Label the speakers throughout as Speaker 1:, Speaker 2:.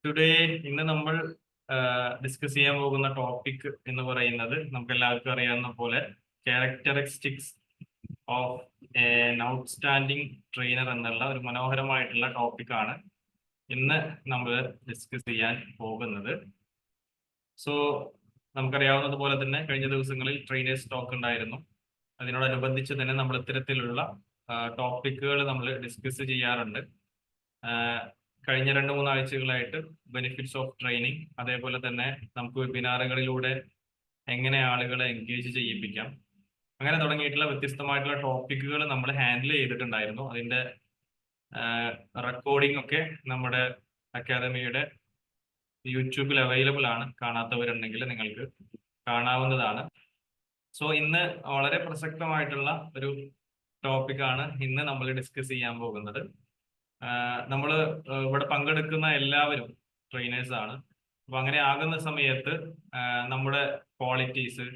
Speaker 1: Today ഇന്ന് നമ്മൾ discuss ചെയ്യാൻ പോകുന്ന ടോപ്പിക് എന്ന് പറയുന്നത് നമുക്ക് എല്ലാവർക്കും അറിയാവുന്ന പോലെ characteristics of N outstanding trainer എന്നുള്ള ഒരു മനോഹരമായിട്ടുള്ള ടോപ്പിക്കാണ് ഇന്ന് നമ്മൾ ഡിസ്കസ് ചെയ്യാൻ പോകുന്നത്. സോ നമുക്കറിയാവുന്നതുപോലെ തന്നെ കഴിഞ്ഞ ദിവസങ്ങളിൽ ട്രെയിനേഴ്സ് ടോക്ക് ഉണ്ടായിരുന്നു. അതിനോടനുബന്ധിച്ച് തന്നെ നമ്മൾ ഇത്തരത്തിലുള്ള ടോപ്പിക്കുകൾ നമ്മൾ ഡിസ്കസ് ചെയ്യാറുണ്ട്. കഴിഞ്ഞ 2-3 ആഴ്ചകളായിട്ട് ബെനിഫിറ്റ്സ് ഓഫ് ട്രെയിനിങ്, അതേപോലെ തന്നെ നമുക്ക് വെബിനാറുകളിലൂടെ എങ്ങനെ ആളുകളെ എൻഗേജ് ചെയ്യിപ്പിക്കാം, അങ്ങനെ തുടങ്ങിയിട്ടുള്ള വ്യത്യസ്തമായിട്ടുള്ള ടോപ്പിക്കുകൾ നമ്മൾ ഹാൻഡിൽ ചെയ്തിട്ടുണ്ടായിരുന്നു. അതിന്റെ റെക്കോർഡിംഗ് ഒക്കെ നമ്മുടെ അക്കാദമിയുടെ യൂട്യൂബിൽ അവൈലബിൾ ആണ്. കാണാത്തവരുണ്ടെങ്കിൽ നിങ്ങൾക്ക് കാണാവുന്നതാണ്. സോ ഇന്ന് വളരെ പ്രസക്തമായിട്ടുള്ള ഒരു ടോപ്പിക്കാണ് ഇന്ന് നമ്മൾ ഡിസ്കസ് ചെയ്യാൻ പോകുന്നത്. നമ്മൾ ഇവിടെ പങ്കെടുക്കുന്ന എല്ലാവരും ട്രെയിനേഴ്സ് ആണ്. അപ്പൊ അങ്ങനെ ആകുന്ന സമയത്ത് നമ്മുടെ ക്വാളിറ്റീസ്,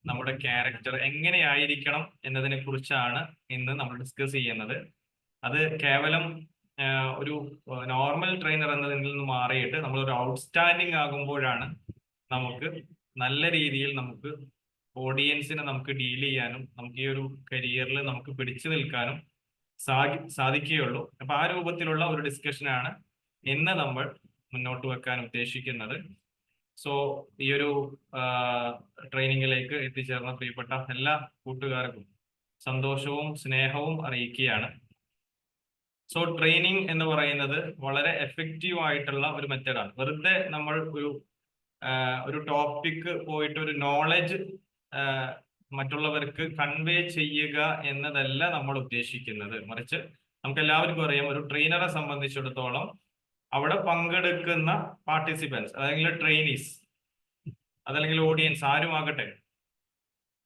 Speaker 1: നമ്മുടെ ക്യാരക്ടർ എങ്ങനെയായിരിക്കണം എന്നതിനെ കുറിച്ചാണ് ഇന്ന് നമ്മൾ ഡിസ്കസ് ചെയ്യുന്നത്. അത് കേവലം ഒരു നോർമൽ ട്രെയിനർ എന്നതിൽ നിന്ന് മാറിയിട്ട് നമ്മൾ ഒരു ഔട്ട്സ്റ്റാൻഡിങ് ആകുമ്പോഴാണ് നമുക്ക് നല്ല രീതിയിൽ നമുക്ക് ഓഡിയൻസിനെ നമുക്ക് ഡീൽ ചെയ്യാനും നമുക്ക് ഈ ഒരു കരിയറിൽ നമുക്ക് പിടിച്ചു നിൽക്കാനും സാധിക്കുകയുള്ളൂ. അപ്പൊ ആ രൂപത്തിലുള്ള ഒരു ഡിസ്കഷനാണ് ഇന്ന് നമ്മൾ മുന്നോട്ട് വെക്കാൻ ഉദ്ദേശിക്കുന്നത്. സോ ഈ ഒരു ട്രെയിനിങ്ങിലേക്ക് എത്തിച്ചേർന്ന പ്രിയപ്പെട്ട എല്ലാ കൂട്ടുകാർക്കും സന്തോഷവും സ്നേഹവും അറിയിക്കുകയാണ്. സോ ട്രെയിനിങ് എന്ന് പറയുന്നത് വളരെ എഫക്റ്റീവ് ആയിട്ടുള്ള ഒരു മെത്തേഡാണ്. വെറുതെ നമ്മൾ ഒരു ടോപ്പിക്ക് പോയിട്ട് ഒരു നോളജ് മറ്റുള്ളവർക്ക് കൺവേ ചെയ്യുക എന്നതല്ല നമ്മൾ ഉദ്ദേശിക്കുന്നത്. മറിച്ച് നമുക്ക് എല്ലാവർക്കും അറിയാം, ഒരു ട്രെയിനറെ സംബന്ധിച്ചിടത്തോളം അവിടെ പങ്കെടുക്കുന്ന പാർട്ടിസിപ്പൻസ്, അല്ലെങ്കിൽ ട്രെയിനീസ്, അതല്ലെങ്കിൽ ഓഡിയൻസ് ആരുമാകട്ടെ,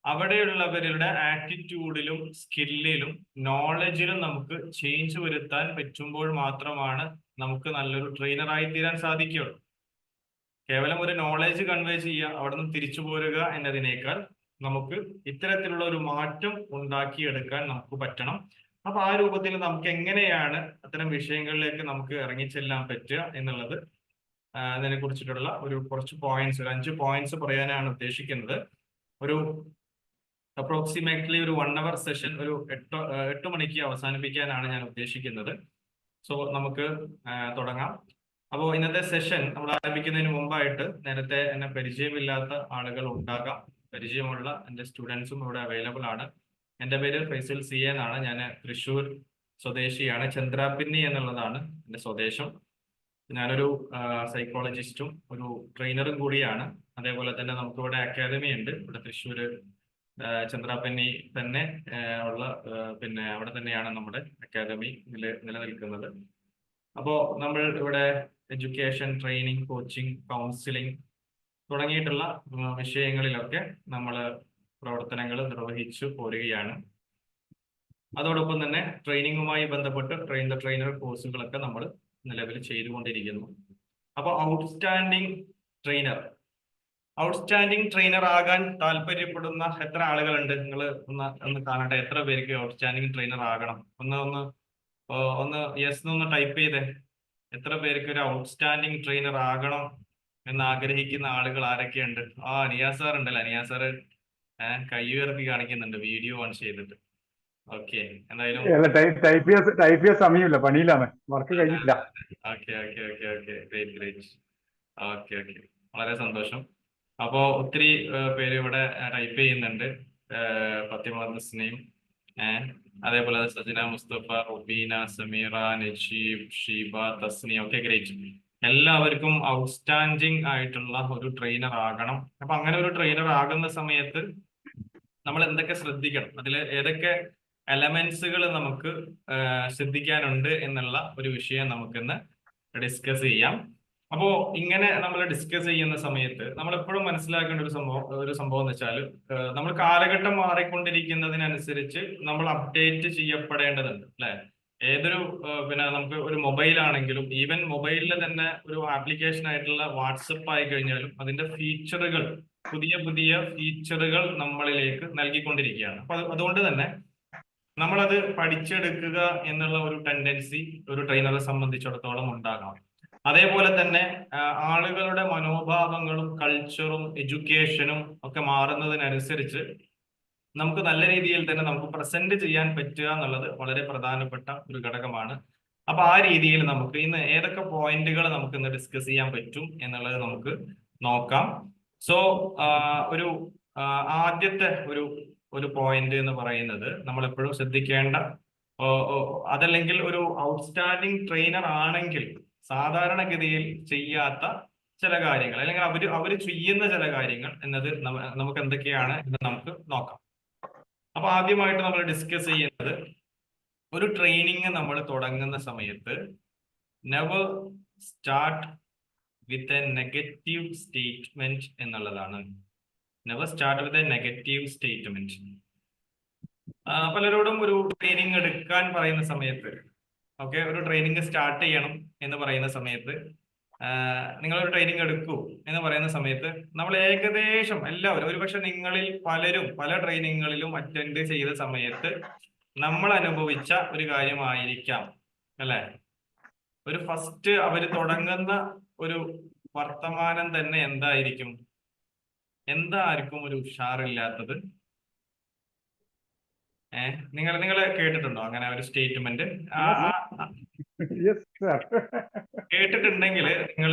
Speaker 1: അവിടെയുള്ളവരുടെ ആറ്റിറ്റ്യൂഡിലും സ്കില്ലിലും നോളജിലും നമുക്ക് ചേഞ്ച് വരുത്താൻ പറ്റുമ്പോൾ മാത്രമാണ് നമുക്ക് നല്ലൊരു ട്രെയിനറായി തീരാൻ സാധിക്കുകയുള്ളൂ. കേവലം ഒരു നോളജ് കൺവേ ചെയ്യുക, അവിടെ നിന്ന് തിരിച്ചു പോരുക എന്നതിനേക്കാൾ നമുക്ക് ഇത്തരത്തിലുള്ള ഒരു മാറ്റം ഉണ്ടാക്കിയെടുക്കാൻ നമുക്ക് പറ്റണം. അപ്പൊ ആ രൂപത്തിൽ നമുക്ക് എങ്ങനെയാണ് അത്തരം വിഷയങ്ങളിലേക്ക് നമുക്ക് ഇറങ്ങിച്ചെല്ലാൻ പറ്റുക എന്നുള്ളത്, അതിനെ കുറിച്ചിട്ടുള്ള കുറച്ച് പോയിന്റ്സ്, ഒരു 5 പോയിന്റ്സ് പറയാനാണ് ഉദ്ദേശിക്കുന്നത്. ഒരു അപ്രോക്സിമേറ്റ്ലി ഒരു 1 hour സെഷൻ ഒരു 8 മണിക്ക് അവസാനിപ്പിക്കാനാണ് ഞാൻ ഉദ്ദേശിക്കുന്നത്. സോ നമുക്ക് തുടങ്ങാം. അപ്പോൾ ഇന്നത്തെ സെഷൻ നമ്മൾ ആരംഭിക്കുന്നതിന് മുമ്പായിട്ട് നേരത്തെ എന്നെ പരിചയമില്ലാത്ത ആളുകൾ ഉണ്ടാകാം. പരിചയമുള്ള എൻ്റെ സ്റ്റുഡൻസും ഇവിടെ അവൈലബിൾ ആണ്. എൻ്റെ പേര് ഫൈസൽ സി എന്നാണ്. ഞാൻ തൃശ്ശൂർ സ്വദേശിയാണ്. ചന്ദ്രാപിന്നി എന്നുള്ളതാണ് എൻ്റെ സ്വദേശം. ഞാനൊരു സൈക്കോളജിസ്റ്റും ഒരു ട്രെയിനറും കൂടിയാണ്. അതേപോലെ തന്നെ നമുക്കിവിടെ അക്കാദമി ഉണ്ട്. ഇവിടെ തൃശ്ശൂർ ചന്ദ്രാപിന്നി തന്നെ ഉള്ള പിന്നെ അവിടെ തന്നെയാണ് നമ്മുടെ അക്കാദമി നിലനിൽക്കുന്നത്. അപ്പോൾ നമ്മൾ ഇവിടെ എഡ്യൂക്കേഷൻ, ട്രെയിനിങ്, കോച്ചിങ്, കൗൺസിലിംഗ് തുടങ്ങിയിട്ടുള്ള വിഷയങ്ങളിലൊക്കെ നമ്മൾ പ്രവർത്തനങ്ങൾ നിർവഹിച്ചു പോരുകയാണ്. അതോടൊപ്പം തന്നെ ട്രെയിനിങ്ങുമായി ബന്ധപ്പെട്ട് ട്രെയിൻ ദ ട്രെയിനർ കോഴ്സുകളൊക്കെ നമ്മൾ നിലവിൽ ചെയ്തുകൊണ്ടിരിക്കുന്നു. അപ്പോൾ ഔട്ട്സ്റ്റാൻഡിങ് ട്രെയിനർ ആകാൻ താല്പര്യപ്പെടുന്ന എത്ര ആളുകളുണ്ട്? നിങ്ങൾ ഒന്ന് കാണട്ടെ, എത്ര പേർക്ക് ഔട്ട്സ്റ്റാൻഡിങ് ട്രെയിനർ ആകണം? ഒന്ന് യെസ് ഒന്ന് ടൈപ്പ് ചെയ്തേ. എത്ര പേർക്ക് ഒരു ഔട്ട്സ്റ്റാൻഡിങ് ട്രെയിനർ ആകണം എന്ന് ആഗ്രഹിക്കുന്ന ആളുകൾ ആരൊക്കെയുണ്ട്? നിയാസ് സാർ ഉണ്ടല്ലോ. നിയാസ് സാറ് കൈ ഉയർത്തി കാണിക്കുന്നുണ്ട് വീഡിയോ ഓൺ ചെയ്തിട്ട്. ഓക്കെ, എന്തായാലും
Speaker 2: ടൈപ്പ് ചെയ്യാൻ സമയമില്ല, പണിയിലാണ്, വർക്ക് കഴിഞ്ഞില്ല.
Speaker 1: Okay, great. ഓക്കെ, വളരെ സന്തോഷം. അപ്പോ ഒത്തിരി പേര് ഇവിടെ ടൈപ്പ് ചെയ്യുന്നുണ്ട്. ഫാത്തിമ തസ്നീം, അതേപോലെ സജന മുസ്തഫ, റുബീന, സമീറ, നജീബ്, ഷീബ, തസ്നി. Okay, great. എല്ലാവർക്കും ഔട്ട്സ്റ്റാൻഡിങ് ആയിട്ടുള്ള ഒരു ട്രെയിനർ ആകണം. അപ്പൊ അങ്ങനെ ഒരു ട്രെയിനർ ആകുന്ന സമയത്ത് നമ്മൾ എന്തൊക്കെ ശ്രദ്ധിക്കണം, അതിൽ ഏതൊക്കെ എലമെന്റ്സുകൾ നമുക്ക് ശ്രദ്ധിക്കാനുണ്ട് എന്നുള്ള ഒരു വിഷയം നമുക്കിന്ന് ഡിസ്കസ് ചെയ്യാം. അപ്പോ ഇങ്ങനെ നമ്മൾ ഡിസ്കസ് ചെയ്യുന്ന സമയത്ത് നമ്മൾ എപ്പോഴും മനസ്സിലാക്കേണ്ട ഒരു സംഭവം എന്ന് വെച്ചാൽ, നമ്മൾ കാലഘട്ടം മാറിക്കൊണ്ടിരിക്കുന്നതിനനുസരിച്ച് നമ്മൾ അപ്ഡേറ്റ് ചെയ്യപ്പെടേണ്ടതുണ്ട്, അല്ലെ? ഏതൊരു പിന്നെ നമുക്ക് ഒരു മൊബൈൽ ആണെങ്കിലും, ഈവൻ മൊബൈലിൽ തന്നെ ഒരു ആപ്ലിക്കേഷൻ ആയിട്ടുള്ള വാട്സപ്പ് ആയി കഴിഞ്ഞാലും അതിന്റെ ഫീച്ചറുകൾ, പുതിയ ഫീച്ചറുകൾ നമ്മളിലേക്ക് നൽകിക്കൊണ്ടിരിക്കുകയാണ്. അപ്പൊ അതുകൊണ്ട് തന്നെ നമ്മളത് പഠിച്ചെടുക്കുക എന്നുള്ള ഒരു ടെൻഡൻസി ഒരു ട്രെയിനറെ സംബന്ധിച്ചിടത്തോളം ഉണ്ടാകാം. അതേപോലെ തന്നെ ആളുകളുടെ മനോഭാവങ്ങളും കൾച്ചറും എഡ്യൂക്കേഷനും ഒക്കെ മാറുന്നതിനനുസരിച്ച് നമുക്ക് നല്ല രീതിയിൽ തന്നെ നമുക്ക് പ്രസന്റ് ചെയ്യാൻ പറ്റുക എന്നുള്ളത് വളരെ പ്രധാനപ്പെട്ട ഒരു ഘടകമാണ്. അപ്പൊ ആ രീതിയിൽ നമുക്ക് ഇന്ന് ഏതൊക്കെ പോയിന്റുകൾ നമുക്ക് ഇന്ന് ഡിസ്കസ് ചെയ്യാൻ പറ്റും എന്നുള്ളത് നമുക്ക് നോക്കാം. സോ ഒരു ആദ്യത്തെ ഒരു പോയിന്റ് എന്ന് പറയുന്നത് നമ്മൾ എപ്പോഴും ശ്രദ്ധിക്കേണ്ട, അതല്ലെങ്കിൽ ഒരു ഔട്ട്സ്റ്റാൻഡിങ് ട്രെയിനർ ആണെങ്കിൽ സാധാരണഗതിയിൽ ചെയ്യാത്ത ചില കാര്യങ്ങൾ, അല്ലെങ്കിൽ അവര് ചെയ്യുന്ന ചില കാര്യങ്ങൾ എന്നത് നമുക്ക് എന്തൊക്കെയാണ് എന്ന് നമുക്ക് നോക്കാം. അപ്പൊ ആദ്യമായിട്ട് നമ്മൾ ഡിസ്കസ് ചെയ്യുന്നത്, ഒരു ട്രെയിനിങ് നമ്മൾ തുടങ്ങുന്ന സമയത്ത് never start with a negative statement എന്നുള്ളതാണ്. Never start with a negative statement. പലരോടും ഒരു ട്രെയിനിങ് എടുക്കാൻ പറയുന്ന സമയത്ത്, ഓക്കെ, ഒരു ട്രെയിനിങ് സ്റ്റാർട്ട് ചെയ്യണം എന്ന് പറയുന്ന സമയത്ത്, നിങ്ങളൊരു ട്രെയിനിങ് എടുക്കൂ എന്ന് പറയുന്ന സമയത്ത് നമ്മൾ ഏകദേശം എല്ലാവരും, ഒരുപക്ഷെ നിങ്ങളിൽ പലരും പല ട്രെയിനിങ്ങുകളിലും അറ്റൻഡ് ചെയ്ത സമയത്ത് നമ്മൾ അനുഭവിച്ച ഒരു കാര്യമായിരിക്കാം അല്ലെ, ഒരു ഫസ്റ്റ് അവർ തുടങ്ങുന്ന ഒരു വർത്തമാനം തന്നെ എന്തായിരിക്കും? എന്തായിരിക്കും ഒരു ഉഷാറില്ലാത്തത്? നിങ്ങൾ കേട്ടിട്ടുണ്ടോ അങ്ങനെ ഒരു സ്റ്റേറ്റ്മെന്റ്? കേട്ടിട്ടുണ്ടെങ്കിൽ നിങ്ങൾ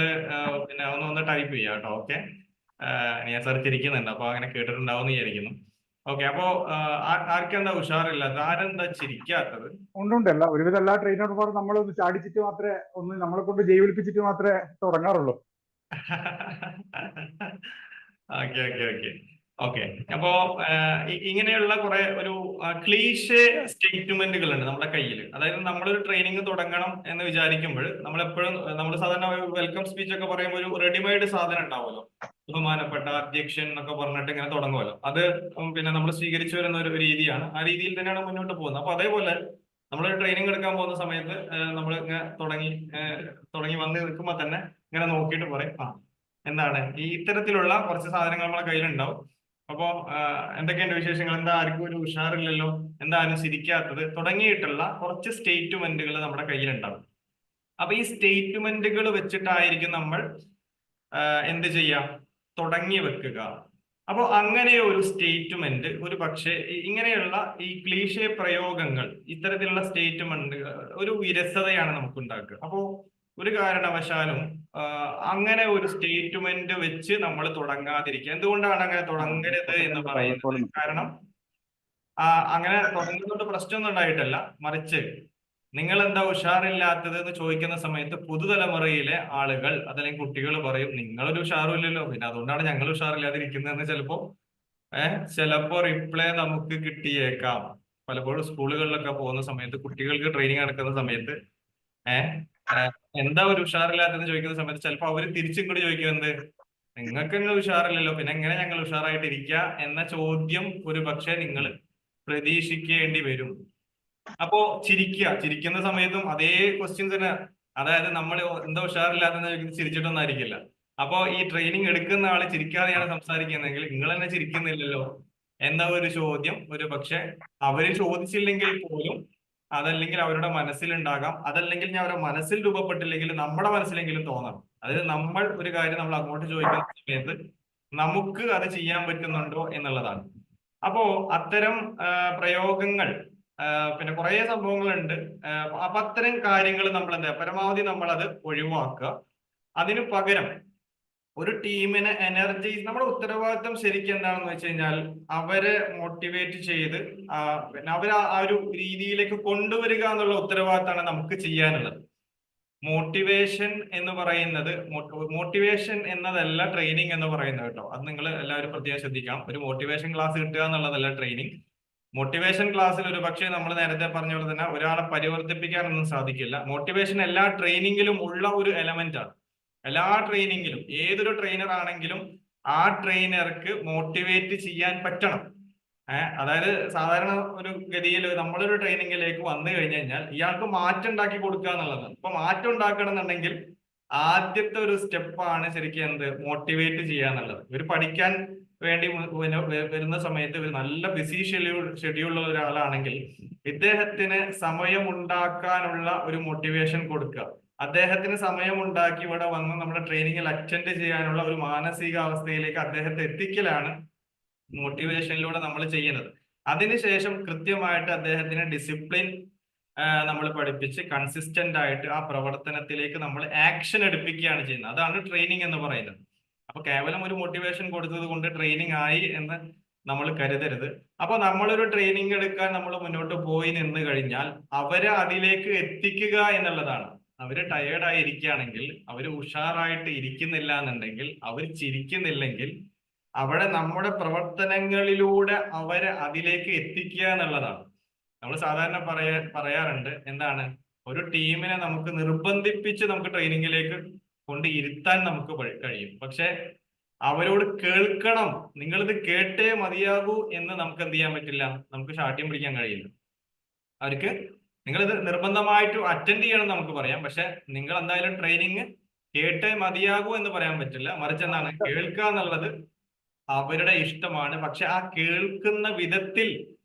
Speaker 1: പിന്നെ ഒന്ന് ടൈപ്പ് ചെയ്യാം കേട്ടോ. ഓക്കെ, ഞാൻ ചിരിക്കുന്നുണ്ട്, അപ്പൊ അങ്ങനെ കേട്ടിട്ടുണ്ടാവും എന്ന് വിചാരിക്കുന്നു. ഓക്കെ, അപ്പോ ആർക്കെന്താ ഉഷാറില്ലാത്തത്? ആരെന്താ ചിരിക്കാത്തത്?
Speaker 2: ഉണ്ടുണ്ട്. ഒരുവിധം എല്ലാ ട്രെയിനർമാരും നമ്മളൊന്ന് ചാടിച്ചിട്ട് മാത്രമേ, ഒന്ന് നമ്മളെ കൊണ്ട് ജൈവിളിപ്പിച്ചിട്ട് മാത്രമേ തുടങ്ങാറുള്ളൂ.
Speaker 1: ഓക്കെ ഓക്കെ ഓക്കെ ഓക്കെ അപ്പോ ഇങ്ങനെയുള്ള കുറെ ഒരു ക്ലീഷേ സ്റ്റേറ്റ്മെന്റുകൾ ഉണ്ട് നമ്മുടെ കയ്യിൽ. അതായത് നമ്മളൊരു ട്രെയിനിങ് തുടങ്ങണം എന്ന് വിചാരിക്കുമ്പോൾ നമ്മളെപ്പോഴും, നമ്മൾ സാധാരണ വെൽക്കം സ്പീച്ച് ഒക്കെ പറയുമ്പോൾ ഒരു റെഡിമെയ്ഡ് സാധനം ഉണ്ടാവുമല്ലോ, ബഹുമാനപ്പെട്ട അധ്യക്ഷൻ എന്നൊക്കെ പറഞ്ഞിട്ട് ഇങ്ങനെ തുടങ്ങുമല്ലോ. അത് പിന്നെ നമ്മൾ സ്വീകരിച്ചു വരുന്ന ഒരു രീതിയാണ്. ആ രീതിയിൽ തന്നെയാണ് മുന്നോട്ട് പോകുന്നത്. അപ്പൊ അതേപോലെ നമ്മളൊരു ട്രെയിനിങ് എടുക്കാൻ പോകുന്ന സമയത്ത് നമ്മൾ ഇങ്ങനെ തുടങ്ങി വന്ന് നിൽക്കുമ്പോൾ തന്നെ ഇങ്ങനെ നോക്കിയിട്ട് പറയും, എന്താണ് ഈ ഇത്തരത്തിലുള്ള കുറച്ച് സാധനങ്ങൾ നമ്മളെ കയ്യിലുണ്ടാവും. അപ്പോ എന്തൊക്കെയുണ്ട് വിശേഷങ്ങൾ, എന്താ ആർക്കും ഒരു ഉഷാറില്ലല്ലോ, എന്താ ആരും ചിരിക്കാത്തത്, തുടങ്ങിയിട്ടുള്ള കുറച്ച് സ്റ്റേറ്റ്മെന്റുകൾ നമ്മുടെ കയ്യിലുണ്ടാവും. അപ്പൊ ഈ സ്റ്റേറ്റ്മെന്റുകൾ വെച്ചിട്ടായിരിക്കും നമ്മൾ എന്ത് ചെയ്യാം, തുടങ്ങി വെക്കുക. അപ്പോൾ അങ്ങനെ ഒരു സ്റ്റേറ്റ്മെന്റ്, ഒരു പക്ഷേ ഇങ്ങനെയുള്ള ഈ ക്ലീഷേ പ്രയോഗങ്ങൾ, ഇത്തരത്തിലുള്ള സ്റ്റേറ്റ്മെന്റ് ഒരു വിരസതയാണ് നമുക്ക് ഉണ്ടാക്കുക. അപ്പോ ഒരു കാരണവശാലും അങ്ങനെ ഒരു സ്റ്റേറ്റ്മെന്റ് വെച്ച് നമ്മൾ തുടങ്ങാതിരിക്കുക. എന്തുകൊണ്ടാണ് അങ്ങനെ തുടങ്ങരുത് എന്ന് പറയുന്നത്? കാരണം അങ്ങനെ തുടങ്ങുന്നതുകൊണ്ട് പ്രശ്നമൊന്നും ഉണ്ടായിട്ടല്ല, മറിച്ച് നിങ്ങൾ എന്താ ഉഷാറില്ലാത്തത് എന്ന് ചോദിക്കുന്ന സമയത്ത് പുതുതലമുറയിലെ ആളുകൾ അതല്ലെങ്കിൽ കുട്ടികൾ പറയും, നിങ്ങളൊരു ഉഷാറും ഇല്ലല്ലോ, പിന്നെ അതുകൊണ്ടാണ് ഞങ്ങൾ ഉഷാറില്ലാതിരിക്കുന്നതെന്ന് ചിലപ്പോ റിപ്ലൈ നമുക്ക് കിട്ടിയേക്കാം. പലപ്പോഴും സ്കൂളുകളിലൊക്കെ പോകുന്ന സമയത്ത് കുട്ടികൾക്ക് ട്രെയിനിങ് നടക്കുന്ന സമയത്ത് എന്താ ഒരു ഉഷാറില്ലാത്തെന്ന് ചോദിക്കുന്ന സമയത്ത് ചിലപ്പോൾ അവര് തിരിച്ചും കൂടി ചോദിക്കുന്നത്, നിങ്ങൾക്ക് തന്നെ ഉഷാറില്ലല്ലോ, പിന്നെ എങ്ങനെ ഞങ്ങൾ ഉഷാറായിട്ടിരിക്കുക എന്ന ചോദ്യം ഒരു പക്ഷെ നിങ്ങൾ പ്രതീക്ഷിക്കേണ്ടി വരും. അപ്പോ ചിരിക്കുന്ന സമയത്തും അതേ ക്വസ്റ്റ്യൻസ് തന്നെ. അതായത് നമ്മൾ എന്താ ഉഷാറില്ലാത്തെന്ന് ചോദിക്കുന്നത് ചിരിച്ചിട്ടൊന്നും ആയിരിക്കില്ല. അപ്പോ ഈ ട്രെയിനിങ് എടുക്കുന്ന ആള് ചിരിക്കാതെയാണ് സംസാരിക്കുന്നതെങ്കിൽ നിങ്ങൾ തന്നെ ചിരിക്കുന്നില്ലല്ലോ എന്ന ഒരു ചോദ്യം ഒരു പക്ഷെ അവര് ചോദിച്ചില്ലെങ്കിൽ പോലും, അതല്ലെങ്കിൽ അവരുടെ മനസ്സിലുണ്ടാകാം, അതല്ലെങ്കിൽ ഞാൻ അവരുടെ മനസ്സിൽ രൂപപ്പെട്ടില്ലെങ്കിൽ നമ്മുടെ മനസ്സിലെങ്കിലും തോന്നണം. അതായത് നമ്മൾ ഒരു കാര്യം നമ്മൾ അങ്ങോട്ട് ചോദിക്കുന്ന സമയത്ത് നമുക്ക് അത് ചെയ്യാൻ പറ്റുന്നുണ്ടോ എന്നുള്ളതാണ്. അപ്പോ അത്തരം പ്രയോഗങ്ങൾ, പിന്നെ കുറെ സംഭവങ്ങളുണ്ട്. അപ്പൊ അത്തരം കാര്യങ്ങൾ നമ്മൾ എന്താ പരമാവധി നമ്മൾ അത് ഒഴിവാക്കുക. അതിനു പകരം ഒരു ടീമിനെ എനർജൈസ്, നമ്മുടെ ഉത്തരവാദിത്വം ശരിക്കും എന്താണെന്ന് വെച്ച് കഴിഞ്ഞാൽ അവരെ മോട്ടിവേറ്റ് ചെയ്ത് പിന്നെ അവരെ ആ ഒരു രീതിയിലേക്ക് കൊണ്ടുവരിക എന്നുള്ള ഉത്തരവാദിത്തമാണ് നമുക്ക് ചെയ്യാനുള്ളത്. മോട്ടിവേഷൻ എന്ന് പറയുന്നത്, മോട്ടിവേഷൻ എന്നതല്ല ട്രെയിനിങ് എന്ന് പറയുന്നത് കേട്ടോ. അത് നിങ്ങൾ എല്ലാവരും പ്രത്യേകം ശ്രദ്ധിക്കണം. ഒരു മോട്ടിവേഷൻ ക്ലാസ് കിട്ടുക എന്നുള്ളതല്ല ട്രെയിനിങ്. മോട്ടിവേഷൻ ക്ലാസ്സിൽ ഒരു പക്ഷേ നമ്മൾ നേരത്തെ പറഞ്ഞ പോലെ തന്നെ ഒരാളെ പരിവർത്തിപ്പിക്കാനൊന്നും സാധിക്കില്ല. മോട്ടിവേഷൻ എല്ലാ ട്രെയിനിങ്ങിലും ഉള്ള ഒരു എലമെന്റ് ആണ്. എല്ലാ ട്രെയിനിങ്ങിലും ഏതൊരു ട്രെയിനർ ആണെങ്കിലും ആ ട്രെയിനർക്ക് മോട്ടിവേറ്റ് ചെയ്യാൻ പറ്റണം. അതായത് സാധാരണ ഒരു ഗതിയിൽ നമ്മളൊരു ട്രെയിനിങ്ങിലേക്ക് വന്നു കഴിഞ്ഞാൽ ഇയാൾക്ക് മാറ്റം ഉണ്ടാക്കി കൊടുക്കുക എന്നുള്ളതാണ്. ഇപ്പൊ മാറ്റം ഉണ്ടാക്കണം എന്നുണ്ടെങ്കിൽ ആദ്യത്തെ ഒരു സ്റ്റെപ്പാണ് ശരിക്കും എന്ത്, മോട്ടിവേറ്റ് ചെയ്യുക എന്നുള്ളത്. ഇവർ പഠിക്കാൻ വേണ്ടി വരുന്ന സമയത്ത് ഒരു നല്ല ബിസി ഷെഡ്യൂളുള്ള ഒരാളാണെങ്കിൽ ഇദ്ദേഹത്തിന് സമയം ഉണ്ടാക്കാനുള്ള ഒരു മോട്ടിവേഷൻ കൊടുക്കുക. അദ്ദേഹത്തിന് സമയമുണ്ടാക്കി ഇവിടെ വന്ന് നമ്മുടെ ട്രെയിനിങ്ങിൽ അറ്റൻഡ് ചെയ്യാനുള്ള ഒരു മാനസികാവസ്ഥയിലേക്ക് അദ്ദേഹത്തെ എത്തിക്കലാണ് മോട്ടിവേഷനിലൂടെ നമ്മൾ ചെയ്യുന്നത്. അതിനുശേഷം കൃത്യമായിട്ട് അദ്ദേഹത്തിന് ഡിസിപ്ലിൻ നമ്മൾ പഠിപ്പിച്ച് കൺസിസ്റ്റന്റ് ആയിട്ട് ആ പ്രവർത്തനത്തിലേക്ക് നമ്മൾ ആക്ഷൻ എടുപ്പിക്കുകയാണ് ചെയ്യുന്നത്. അതാണ് ട്രെയിനിങ് എന്ന് പറയുന്നത്. അപ്പൊ കേവലം ഒരു മോട്ടിവേഷൻ കൊടുത്തത് കൊണ്ട് ട്രെയിനിങ് ആയി എന്ന് നമ്മൾ കരുതരുത്. അപ്പൊ നമ്മളൊരു ട്രെയിനിങ് എടുക്കാൻ നമ്മൾ മുന്നോട്ട് പോയി നിന്ന് കഴിഞ്ഞാൽ അവരെ അതിലേക്ക് എത്തിക്കുക എന്നുള്ളതാണ്. അവര് ടയേർഡായി ഇരിക്കുകയാണെങ്കിൽ, അവര് ഉഷാറായിട്ട് ഇരിക്കുന്നില്ല എന്നുണ്ടെങ്കിൽ, അവർ ചിരിക്കുന്നില്ലെങ്കിൽ അവിടെ നമ്മുടെ പ്രവർത്തനങ്ങളിലൂടെ അവരെ അതിലേക്ക് എത്തിക്കുക എന്നുള്ളതാണ്. നമ്മൾ സാധാരണ പറയാറുണ്ട്, എന്താണ്, ഒരു ടീമിനെ നമുക്ക് നിർബന്ധിപ്പിച്ച് നമുക്ക് ട്രെയിനിങ്ങിലേക്ക് കൊണ്ട് ഇരുത്താൻ നമുക്ക് കഴിയും. പക്ഷെ അവരോട് കേൾക്കണം, നിങ്ങളിത് കേട്ടേ മതിയാകൂ എന്ന് നമുക്ക് എന്ത് ചെയ്യാൻ പറ്റില്ല, നമുക്ക് ശാഠ്യം പിടിക്കാൻ കഴിയില്ല. അവർക്ക് നിങ്ങളിത് നിർബന്ധമായിട്ട് അറ്റൻഡ് ചെയ്യണം നമുക്ക് പറയാം, പക്ഷെ നിങ്ങൾ എന്തായാലും ട്രെയിനിങ് കേട്ടേ മതിയാകൂ എന്ന് പറയാൻ പറ്റില്ല. മറിച്ച് എന്താണ്, കേൾക്കുക എന്നുള്ളത് അവരുടെ ഇഷ്ടമാണ്. പക്ഷെ ആ കേൾക്കുന്ന വിധത്തിൽ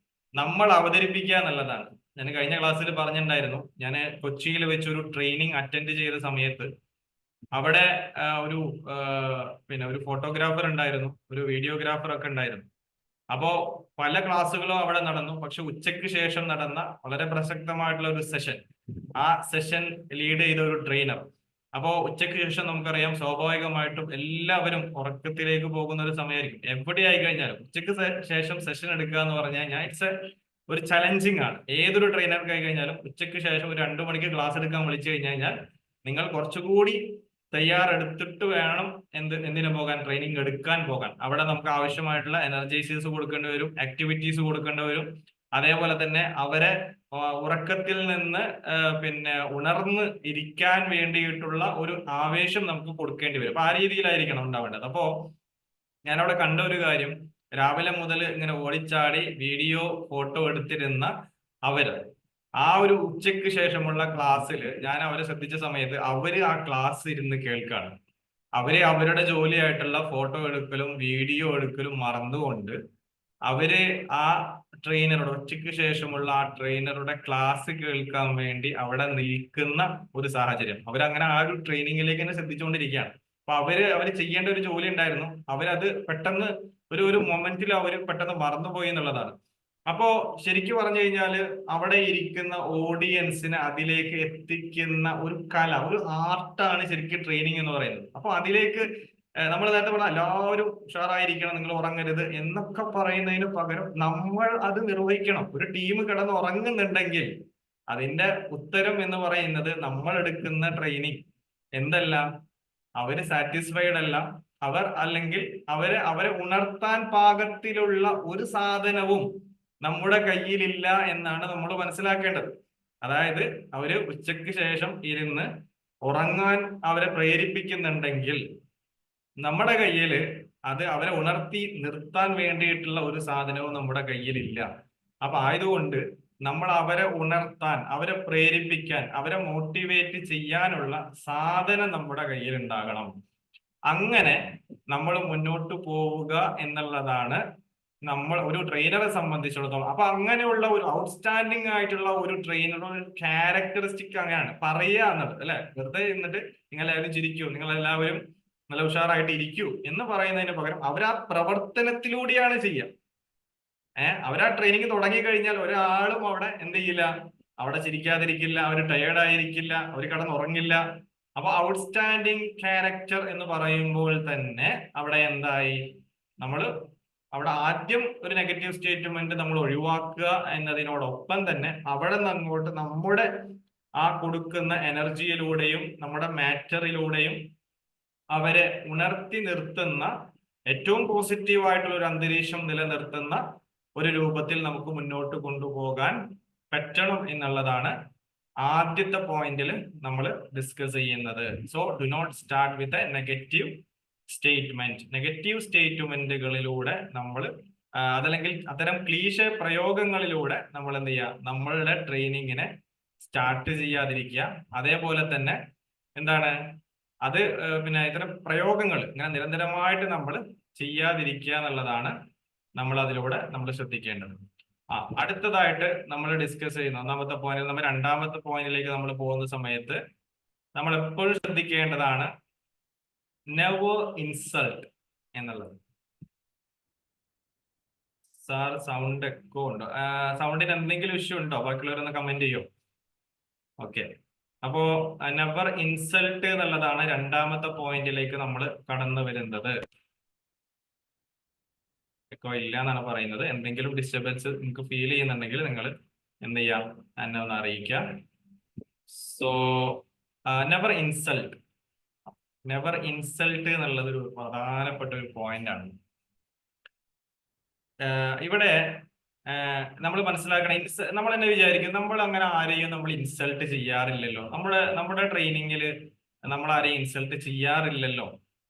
Speaker 1: നമ്മൾ അവതരിപ്പിക്കുക എന്നുള്ളതാണ്. ഞാൻ കഴിഞ്ഞ ക്ലാസ്സിൽ പറഞ്ഞിട്ടുണ്ടായിരുന്നു, ഞാൻ കൊച്ചിയിൽ വെച്ചൊരു ട്രെയിനിങ് അറ്റൻഡ് ചെയ്ത സമയത്ത് അവിടെ ഒരു ഫോട്ടോഗ്രാഫർ ഉണ്ടായിരുന്നു, ഒരു വീഡിയോഗ്രാഫർ ഒക്കെ ഉണ്ടായിരുന്നു. അപ്പോ പല ക്ലാസ്സുകളും അവിടെ നടന്നു. പക്ഷെ ഉച്ചയ്ക്ക് ശേഷം നടന്ന വളരെ പ്രസക്തമായിട്ടുള്ള ഒരു സെഷൻ, ആ സെഷൻ ലീഡ് ചെയ്ത ഒരു ട്രെയിനർ. അപ്പോ ഉച്ചയ്ക്ക് ശേഷം നമുക്കറിയാം, സ്വാഭാവികമായിട്ടും എല്ലാവരും ഉറക്കത്തിലേക്ക് പോകുന്ന ഒരു സമയമായിരിക്കും. എവിടെയായി കഴിഞ്ഞാലും ഉച്ചയ്ക്ക് ശേഷം സെഷൻ എടുക്കുക എന്ന് പറഞ്ഞു കഴിഞ്ഞാൽ ഇറ്റ്സ് ഒരു ചലഞ്ചിങ് ആണ്. ഏതൊരു ട്രെയിനർക്ക് ആയി കഴിഞ്ഞാലും ഉച്ചയ്ക്ക് ശേഷം ഒരു 2 മണിക്ക് ക്ലാസ് എടുക്കാൻ വിളിച്ചു കഴിഞ്ഞാൽ നിങ്ങൾ കുറച്ചുകൂടി തയ്യാറെടുത്തിട്ട് വേണം എന്തിനു പോകാൻ, ട്രെയിനിങ് എടുക്കാൻ പോകാൻ. അവിടെ നമുക്ക് ആവശ്യമായിട്ടുള്ള എനർജൈസേഴ്സ് കൊടുക്കേണ്ടി വരും, ആക്ടിവിറ്റീസ് കൊടുക്കേണ്ടി വരും. അതേപോലെ തന്നെ അവരെ ഉറക്കത്തിൽ നിന്ന് ഉണർന്ന് ഇരിക്കാൻ വേണ്ടിയിട്ടുള്ള ഒരു ആവേശം നമുക്ക് കൊടുക്കേണ്ടി വരും. അപ്പൊ ആ രീതിയിലായിരിക്കണം ഉണ്ടാവേണ്ടത്. അപ്പോ ഞാനവിടെ കണ്ട ഒരു കാര്യം, രാവിലെ മുതൽ ഇങ്ങനെ ഓടിച്ചാടി വീഡിയോ ഫോട്ടോ എടുത്തിരുന്ന അവര് ആ ഒരു ഉച്ചയ്ക്ക് ശേഷമുള്ള ക്ലാസ്സിൽ ഞാൻ അവരെ ശ്രദ്ധിച്ച സമയത്ത് അവര് ആ ക്ലാസ് ഇരുന്ന് കേൾക്കാണ്. അവര് അവരുടെ ജോലിയായിട്ടുള്ള ഫോട്ടോ എടുക്കലും വീഡിയോ എടുക്കലും മറന്നുകൊണ്ട് അവര് ആ ട്രെയിനറുടെ ഉച്ചയ്ക്ക് ശേഷമുള്ള ആ ട്രെയിനറുടെ ക്ലാസ് കേൾക്കാൻ വേണ്ടി അവിടെ നിൽക്കുന്ന ഒരു സാഹചര്യം. അവരങ്ങനെ ആ ഒരു ട്രെയിനിങ്ങിലേക്ക് തന്നെ ശ്രദ്ധിച്ചുകൊണ്ടിരിക്കുകയാണ്. അപ്പൊ അവര് ചെയ്യേണ്ട ഒരു ജോലി ഉണ്ടായിരുന്നു, അവരത് പെട്ടെന്ന് ഒരു മൊമെന്റിൽ അവര് പെട്ടെന്ന് മറന്നുപോയി എന്നുള്ളതാണ്. അപ്പോ ശരിക്കും പറഞ്ഞു കഴിഞ്ഞാല് അവിടെ ഇരിക്കുന്ന ഓഡിയൻസിനെ അതിലേക്ക് എത്തിക്കുന്ന ഒരു കല, ഒരു ആർട്ടാണ് ശരിക്കും ട്രെയിനിങ് എന്ന് പറയുന്നത്. അപ്പൊ അതിലേക്ക് നമ്മൾ നേരത്തെ പറഞ്ഞ എല്ലാവരും ഉഷാറായിരിക്കണം, നിങ്ങൾ ഉറങ്ങരുത് എന്നൊക്കെ പറയുന്നതിന് പകരം നമ്മൾ അത് നിർവഹിക്കണം. ഒരു ടീം കിടന്ന് ഉറങ്ങുന്നുണ്ടെങ്കിൽ അതിന്റെ ഉത്തരം എന്ന് പറയുന്നത് നമ്മൾ എടുക്കുന്ന ട്രെയിനിങ് എന്തല്ല, അവര് സാറ്റിസ്ഫൈഡ് അല്ല, അല്ലെങ്കിൽ അവരെ ഉണർത്താൻ പാകത്തിലുള്ള ഒരു സാധനവും നമ്മുടെ കയ്യിലില്ല എന്നാണ് നമ്മൾ മനസ്സിലാക്കേണ്ടത്. അതായത് അവര് ഉച്ചയ്ക്ക് ശേഷം ഇരുന്ന് ഉറങ്ങാൻ അവരെ പ്രേരിപ്പിക്കുന്നുണ്ടെങ്കിൽ നമ്മുടെ കയ്യില് അത് അവരെ ഉണർത്തി നിർത്താൻ വേണ്ടിയിട്ടുള്ള ഒരു സാധനവും നമ്മുടെ കയ്യിലില്ല. അപ്പൊ ആയതുകൊണ്ട് നമ്മൾ അവരെ ഉണർത്താൻ, അവരെ പ്രേരിപ്പിക്കാൻ, അവരെ മോട്ടിവേറ്റ് ചെയ്യാനുള്ള സാധനം നമ്മുടെ കയ്യിൽ ഉണ്ടാകണം. അങ്ങനെ നമ്മൾ മുന്നോട്ട് പോവുക എന്നുള്ളതാണ് നമ്മൾ ഒരു ട്രെയിനറെ സംബന്ധിച്ചിടത്തോളം. അപ്പൊ അങ്ങനെയുള്ള ഒരു ഔട്ട്സ്റ്റാൻഡിങ് ആയിട്ടുള്ള ഒരു ട്രെയിനറുടെ ക്യാരക്ടറിസ്റ്റിക് അങ്ങനെയാണ് പറയുക എന്നത്, അല്ലെ? വെറുതെ ഇരുന്നിട്ട് നിങ്ങളെല്ലാവരും ചിരിക്കൂ, നിങ്ങളെല്ലാവരും നല്ല ഉഷാറായിട്ട് ഇരിക്കൂ എന്ന് പറയുന്നതിന് പകരം അവരാ പ്രവർത്തനത്തിലൂടെയാണ് ചെയ്യുക. അവരാ ട്രെയിനിങ് തുടങ്ങി കഴിഞ്ഞാൽ ഒരാളും അവിടെ എന്ത് ചെയ്യില്ല, അവിടെ ചിരിക്കാതിരിക്കില്ല, അവർ ടയേർഡ് ആയിരിക്കില്ല, അവർ കിടന്നുറങ്ങില്ല. അപ്പൊ ഔട്ട്സ്റ്റാൻഡിങ് ക്യാരക്ടർ എന്ന് പറയുമ്പോൾ തന്നെ അവിടെ എന്തായി, അവിടെ ആദ്യം ഒരു നെഗറ്റീവ് സ്റ്റേറ്റ്മെന്റ് നമ്മൾ ഒഴിവാക്കുക എന്നതിനോടൊപ്പം തന്നെ അവിടെ നിന്ന് അങ്ങോട്ട് നമ്മുടെ ആ കൊടുക്കുന്ന എനർജിയിലൂടെയും നമ്മുടെ മാറ്ററിലൂടെയും അവരെ ഉണർത്തി നിർത്തുന്ന, ഏറ്റവും പോസിറ്റീവ് ആയിട്ടുള്ള ഒരു അന്തരീക്ഷം നിലനിർത്തുന്ന ഒരു രൂപത്തിൽ നമുക്ക് മുന്നോട്ട് കൊണ്ടുപോകാൻ പറ്റണം എന്നുള്ളതാണ് ആദ്യത്തെ പോയിന്റിൽ നമ്മൾ ഡിസ്കസ് ചെയ്യുന്നത്. So do not start with a negative statement. Negative സ്റ്റേറ്റ്മെന്റുകളിലൂടെ നമ്മൾ അതല്ലെങ്കിൽ അത്തരം ക്ലീശ പ്രയോഗങ്ങളിലൂടെ നമ്മൾ എന്ത് ചെയ്യുക, നമ്മളുടെ ട്രെയിനിങ്ങിനെ സ്റ്റാർട്ട് ചെയ്യാതിരിക്കുക. അതേപോലെ തന്നെ എന്താണ് അത് ഇത്തരം പ്രയോഗങ്ങൾ ഇങ്ങനെ നിരന്തരമായിട്ട് നമ്മൾ ചെയ്യാതിരിക്കുക എന്നുള്ളതാണ് നമ്മൾ അതിലൂടെ നമ്മൾ ശ്രദ്ധിക്കേണ്ടത്. അടുത്തതായിട്ട് നമ്മൾ ഡിസ്കസ് ചെയ്യുന്ന ഒന്നാമത്തെ പോയിന്റ്, നമ്മൾ രണ്ടാമത്തെ പോയിന്റിലേക്ക് നമ്മൾ പോകുന്ന സമയത്ത് നമ്മൾ എപ്പോഴും ശ്രദ്ധിക്കേണ്ടതാണ് നെവർ ഇൻസൾട്ട് എന്നുള്ളത്. സാർ സൗണ്ട് എക്കോ ഉണ്ടോ? സൗണ്ടിന് എന്തെങ്കിലും ഇഷ്യൂ ഉണ്ടോ? ബാക്കിയുള്ളവരൊന്ന് കമന്റ് ചെയ്യോ? ഓക്കെ. അപ്പോ നെവർ ഇൻസൾട്ട് എന്നുള്ളതാണ് രണ്ടാമത്തെ പോയിന്റിലേക്ക് നമ്മൾ കടന്നു വരുന്നത്. എക്കോ ഇല്ല എന്നാണ് പറയുന്നത്. എന്തെങ്കിലും ഡിസ്റ്റർബൻസ് നിങ്ങൾക്ക് ഫീൽ ചെയ്യുന്നുണ്ടെങ്കിൽ നിങ്ങൾ എന്ത് ചെയ്യാം, എന്നെ ഒന്ന് അറിയിക്കാം. So never insult, never insult എന്നുള്ളത് ഒരു പ്രധാനപ്പെട്ട ഒരു പോയിന്റ് ആണ്. ഇവിടെ നമ്മൾ മനസ്സിലാക്കണം, നമ്മൾ തന്നെ വിചാരിക്കും നമ്മൾ അങ്ങനെ ആരെയും നമ്മൾ ഇൻസൾട്ട് ചെയ്യാറില്ലല്ലോ, നമ്മുടെ ട്രെയിനിങ്ങിൽ നമ്മൾ ആരെയും ഇൻസൾട്ട് ചെയ്യാറില്ലല്ലോ.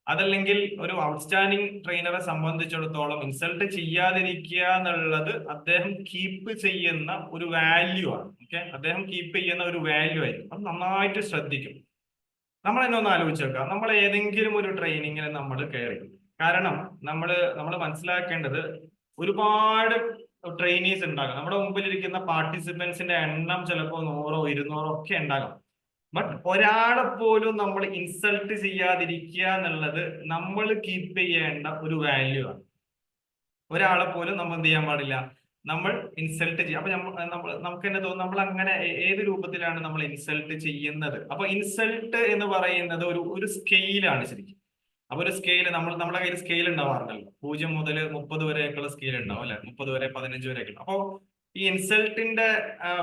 Speaker 1: അതല്ലെങ്കിൽ ഒരു ഔട്ട്സ്റ്റാൻഡിങ് ട്രെയിനറെ സംബന്ധിച്ചിടത്തോളം ഇൻസൾട്ട് ചെയ്യാതിരിക്കുക എന്നുള്ളത് അദ്ദേഹം കീപ്പ് ചെയ്യുന്ന ഒരു വാല്യൂ ആണ്. ഓക്കെ, അദ്ദേഹം കീപ്പ് ചെയ്യുന്ന ഒരു വാല്യൂ ആയിരിക്കും. അത് നന്നായിട്ട് ശ്രദ്ധിക്കും. നമ്മൾ തന്നെ ഒന്ന് ആലോചിച്ച് വെക്കാം, നമ്മൾ ഏതെങ്കിലും ഒരു ട്രെയിനിങ്ങിൽ നമ്മൾ കയറി. കാരണം നമ്മൾ മനസ്സിലാക്കേണ്ടത് ഒരുപാട് ട്രെയിനീസ് ഉണ്ടാകാം. നമ്മുടെ മുമ്പിലിരിക്കുന്ന പാർട്ടിസിപ്പൻസിന്റെ എണ്ണം ചിലപ്പോൾ 100 200 ഒക്കെ ഉണ്ടാകാം. ബട്ട് ഒരാളെ പോലും നമ്മൾ ഇൻസൾട്ട് ചെയ്യാതിരിക്കുക എന്നുള്ളത് നമ്മൾ കീപ്പ് ചെയ്യേണ്ട ഒരു വാല്യൂ ആണ്. ഒരാളെ പോലും നമ്മൾ എന്ത് ചെയ്യാൻ പാടില്ല, നമ്മൾ ഇൻസൾട്ട് ചെയ്യാം. അപ്പൊ നമുക്ക് തന്നെ തോന്നും നമ്മൾ അങ്ങനെ ഏത് രൂപത്തിലാണ് നമ്മൾ ഇൻസൾട്ട് ചെയ്യുന്നത്. അപ്പൊ ഇൻസൾട്ട് എന്ന് പറയുന്നത് ഒരു സ്കെയിലാണ് ശരിക്കും. അപ്പൊ ഒരു സ്കെയിൽ നമ്മുടെ കയ്യിൽ സ്കെയിൽ ഉണ്ടാവാറുണ്ടല്ലോ, 0 മുതൽ 30 വരെയൊക്കെയുള്ള സ്കെയിൽ ഉണ്ടാവും അല്ലെ, 30 വരെ 15 വരെയൊക്കെ. അപ്പോ ഈ ഇൻസൾട്ടിന്റെ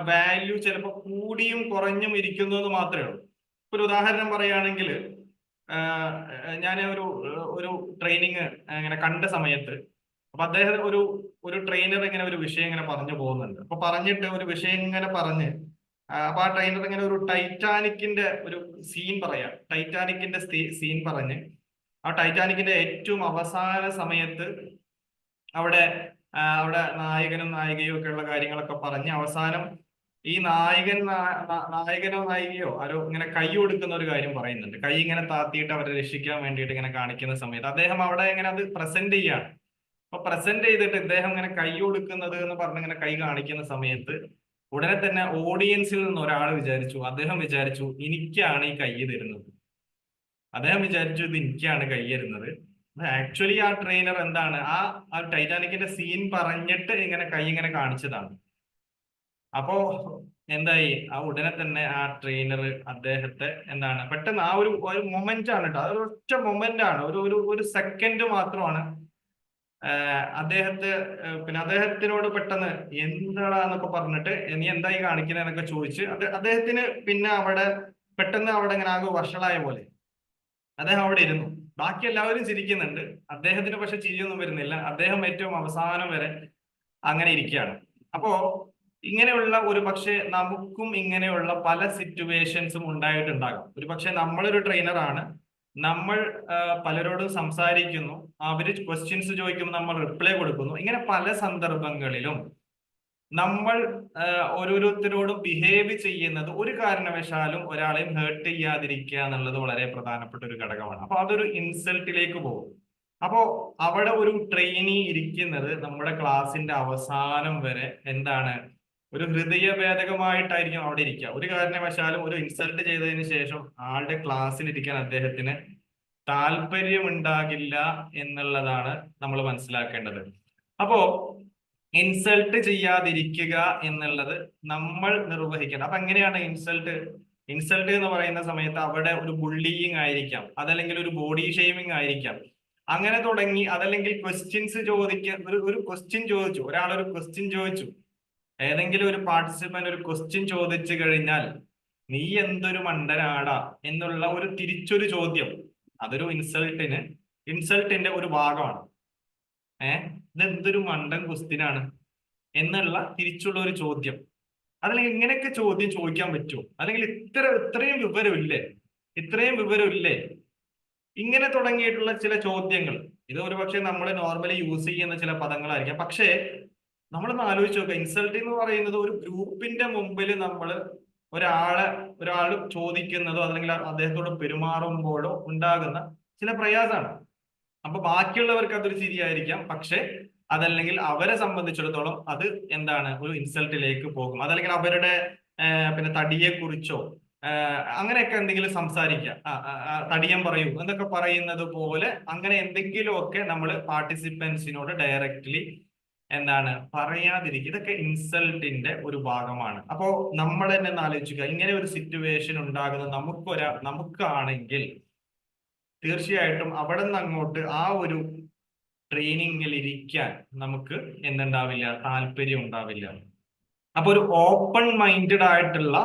Speaker 1: വാല്യൂ ചിലപ്പോൾ കൂടിയും കുറഞ്ഞും ഇരിക്കുന്നു എന്ന് മാത്രമേ ഉള്ളൂ. ഒരു ഉദാഹരണം പറയുകയാണെങ്കിൽ, ഞാൻ ഒരു ട്രെയിനിങ് ഇങ്ങനെ കണ്ട സമയത്ത്, അപ്പൊ അദ്ദേഹം ഒരു ട്രെയിനർ ഇങ്ങനെ ഒരു വിഷയം ഇങ്ങനെ പറഞ്ഞു പോകുന്നുണ്ട്. അപ്പൊ പറഞ്ഞിട്ട് ഒരു വിഷയം ഇങ്ങനെ പറഞ്ഞ് അപ്പൊ ആ ട്രെയിനർ ഇങ്ങനെ ഒരു ടൈറ്റാനിക്കിന്റെ ഒരു സീൻ പറയാം, ടൈറ്റാനിക്കിന്റെ സീൻ പറഞ്ഞ് ആ ടൈറ്റാനിക്കിന്റെ ഏറ്റവും അവസാന സമയത്ത് അവിടെ നായകനും നായികയും ഒക്കെ ഉള്ള കാര്യങ്ങളൊക്കെ പറഞ്ഞ് അവസാനം ഈ നായകനോ നായികയോ ആരോ ഇങ്ങനെ കൈ കൊടുക്കുന്ന ഒരു കാര്യം പറയുന്നുണ്ട്. കൈ ഇങ്ങനെ താത്തിയിട്ട് അവരെ രക്ഷിക്കാൻ വേണ്ടിയിട്ട് ഇങ്ങനെ കാണിക്കുന്ന സമയത്ത് അദ്ദേഹം അവിടെ ഇങ്ങനെ അത് പ്രസന്റ് ചെയ്യാണ്. അപ്പൊ പ്രസന്റ് ചെയ്തിട്ട് ഇദ്ദേഹം ഇങ്ങനെ കൈ കൊടുക്കുന്നത് എന്ന് പറഞ്ഞ് ഇങ്ങനെ കൈ കാണിക്കുന്ന സമയത്ത് ഉടനെ തന്നെ ഓഡിയൻസിൽ നിന്ന് ഒരാൾ അദ്ദേഹം വിചാരിച്ചു എനിക്കാണ് ഈ കൈ തരുന്നത്. അദ്ദേഹം വിചാരിച്ചു ഇത് എനിക്കാണ് കൈ തരുന്നത്. ആക്ച്വലി ആ ട്രെയിനർ എന്താണ്, ആ ടൈറ്റാനിക്കിന്റെ സീൻ പറഞ്ഞിട്ട് ഇങ്ങനെ കൈ ഇങ്ങനെ കാണിച്ചതാണ്. അപ്പോ എന്തായി, ആ ഉടനെ തന്നെ ആ ട്രെയിനർ അദ്ദേഹത്തെ എന്താണ് പെട്ടെന്ന് ആ ഒരു മൊമെന്റ് ആണ് കേട്ടോ, അതൊരു ഒറ്റ മൊമെന്റ് ആണ്, ഒരു സെക്കൻഡ് മാത്രമാണ്. പിന്നെ അദ്ദേഹത്തിനോട് പെട്ടെന്ന് എന്താണെന്നൊക്കെ പറഞ്ഞിട്ട് നീ എന്തായി കാണിക്കുന്നതെന്നൊക്കെ ചോദിച്ച് അദ്ദേഹത്തിന് പിന്നെ പെട്ടെന്ന് അവിടെ ഇങ്ങനെ ആകെ വഷളായ പോലെ അദ്ദേഹം അവിടെ ഇരുന്നു. ബാക്കി എല്ലാവരും ചിരിക്കുന്നുണ്ട്, അദ്ദേഹത്തിന് പക്ഷെ ചിരിയൊന്നും വരുന്നില്ല. അദ്ദേഹം ഏറ്റവും അവസാനം വരെ അങ്ങനെ ഇരിക്കുകയാണ്. അപ്പോ ഇങ്ങനെയുള്ള ഒരു പക്ഷെ നമുക്കും ഇങ്ങനെയുള്ള പല സിറ്റുവേഷൻസും ഉണ്ടായിട്ടുണ്ടാകാം. ഒരു പക്ഷെ നമ്മളൊരു ട്രെയിനറാണ്, നമ്മൾ പലരോടും സംസാരിക്കുന്നു, അവര് ക്വസ്റ്റ്യൻസ് ചോദിക്കുമ്പോൾ നമ്മൾ റിപ്ലൈ കൊടുക്കുന്നു. ഇങ്ങനെ പല സന്ദർഭങ്ങളിലും നമ്മൾ ഓരോരുത്തരോടും ബിഹേവ് ചെയ്യുന്നത് ഒരു കാരണവശാലും ഒരാളെയും ഹേർട്ട് ചെയ്യാതിരിക്കുക എന്നുള്ളത് വളരെ പ്രധാനപ്പെട്ട ഒരു ഘടകമാണ്. അപ്പൊ അതൊരു ഇൻസൾട്ടിലേക്ക് പോകും. അപ്പോ അവിടെ ഒരു ട്രെയിനി ഇരിക്കുന്നത് നമ്മുടെ ക്ലാസിന്റെ അവസാനം വരെ എന്താണ്, ഒരു ഹൃദയഭേദകമായിട്ടായിരിക്കും അവിടെ ഇരിക്കുക. ഒരു കാരണവശാലും ഒരു ഇൻസൾട്ട് ചെയ്തതിന് ശേഷം ആളുടെ ക്ലാസ്സിലിരിക്കാൻ അദ്ദേഹത്തിന് താല്പര്യമുണ്ടാകില്ല എന്നുള്ളതാണ് നമ്മൾ മനസ്സിലാക്കേണ്ടത്. അപ്പോ ഇൻസൾട്ട് ചെയ്യാതിരിക്കുക എന്നുള്ളത് നമ്മൾ നിർവഹിക്കണം. അപ്പൊ എങ്ങനെയാണ് ഇൻസൾട്ട് എന്ന് പറയുന്ന സമയത്ത് അവിടെ ഒരു ബുള്ളിയിങ് ആയിരിക്കാം, അതല്ലെങ്കിൽ ഒരു ബോഡി ഷെയ്മിങ് ആയിരിക്കാം, അങ്ങനെ തുടങ്ങി. അതല്ലെങ്കിൽ ക്വസ്റ്റ്യൻസ് ഒരു ക്വസ്റ്റ്യൻ ചോദിച്ചു, ഒരാളൊരു ക്വസ്റ്റ്യൻ ചോദിച്ചു, ഏതെങ്കിലും ഒരു പാർട്ടിസിപ്പന്റ് ഒരു ക്വസ്റ്റ്യൻ ചോദിച്ചു കഴിഞ്ഞാൽ നീ എന്തൊരു മണ്ടനാടാ എന്നുള്ള ഒരു തിരിച്ചൊരു ചോദ്യം, അതൊരു ഇൻസൾട്ടിന്റെ ഒരു ഭാഗമാണ്. ഇതെന്തൊരു മണ്ടൻ ക്വസ്റ്റ്യനാണ് എന്നുള്ള തിരിച്ചുള്ള ഒരു ചോദ്യം. അതല്ലെങ്കിൽ ഇങ്ങനെയൊക്കെ ചോദ്യം ചോദിക്കാൻ പറ്റുമോ, അല്ലെങ്കിൽ ഇത്രയും വിവരമില്ലേ, ഇങ്ങനെ തുടങ്ങിയിട്ടുള്ള ചില ചോദ്യങ്ങൾ. ഇത് ഒരുപക്ഷെ നമ്മൾ നോർമലി യൂസ് ചെയ്യുന്ന ചില പദങ്ങളായിരിക്കാം. പക്ഷേ നമ്മളൊന്ന് ആലോചിച്ച് നോക്കുക, ഇൻസൾട്ട് എന്ന് പറയുന്നത് ഒരു ഗ്രൂപ്പിന്റെ മുമ്പിൽ നമ്മൾ ഒരാൾ ചോദിക്കുന്നതോ അല്ലെങ്കിൽ അദ്ദേഹത്തോട് പെരുമാറുമ്പോഴോ ഉണ്ടാകുന്ന ചില പ്രയാസമാണ്. അപ്പൊ ബാക്കിയുള്ളവർക്ക് അതൊരു ചിരിയായിരിക്കാം, പക്ഷെ അതല്ലെങ്കിൽ അവരെ സംബന്ധിച്ചിടത്തോളം അത് എന്താണ്, ഒരു ഇൻസൾട്ടിലേക്ക് പോകും. അതല്ലെങ്കിൽ അവരുടെ പിന്നെ തടിയെ കുറിച്ചോ അങ്ങനെയൊക്കെ എന്തെങ്കിലും സംസാരിക്കുക, തടിയൻ പറയൂ എന്നൊക്കെ പറയുന്നത് പോലെ അങ്ങനെ എന്തെങ്കിലുമൊക്കെ നമ്മൾ പാർട്ടിസിപ്പൻസിനോട് ഡയറക്റ്റ്ലി എന്താണ് പറയാതിരിക്കുക. ഇതൊക്കെ ഇൻസൾട്ടിന്റെ ഒരു ഭാഗമാണ്. അപ്പോ നമ്മൾ തന്നെ ഒന്ന് ആലോചിക്കുക, ഇങ്ങനെ ഒരു സിറ്റുവേഷൻ ഉണ്ടാകുന്നത് നമുക്കാണെങ്കിൽ തീർച്ചയായിട്ടും അവിടെ നിന്ന് അങ്ങോട്ട് ആ ഒരു ട്രെയിനിങ്ങിൽ ഇരിക്കാൻ നമുക്ക് എന്തുണ്ടാവില്ല, താല്പര്യം ഉണ്ടാവില്ല. അപ്പൊ ഒരു ഓപ്പൺ മൈൻഡഡ് ആയിട്ടുള്ള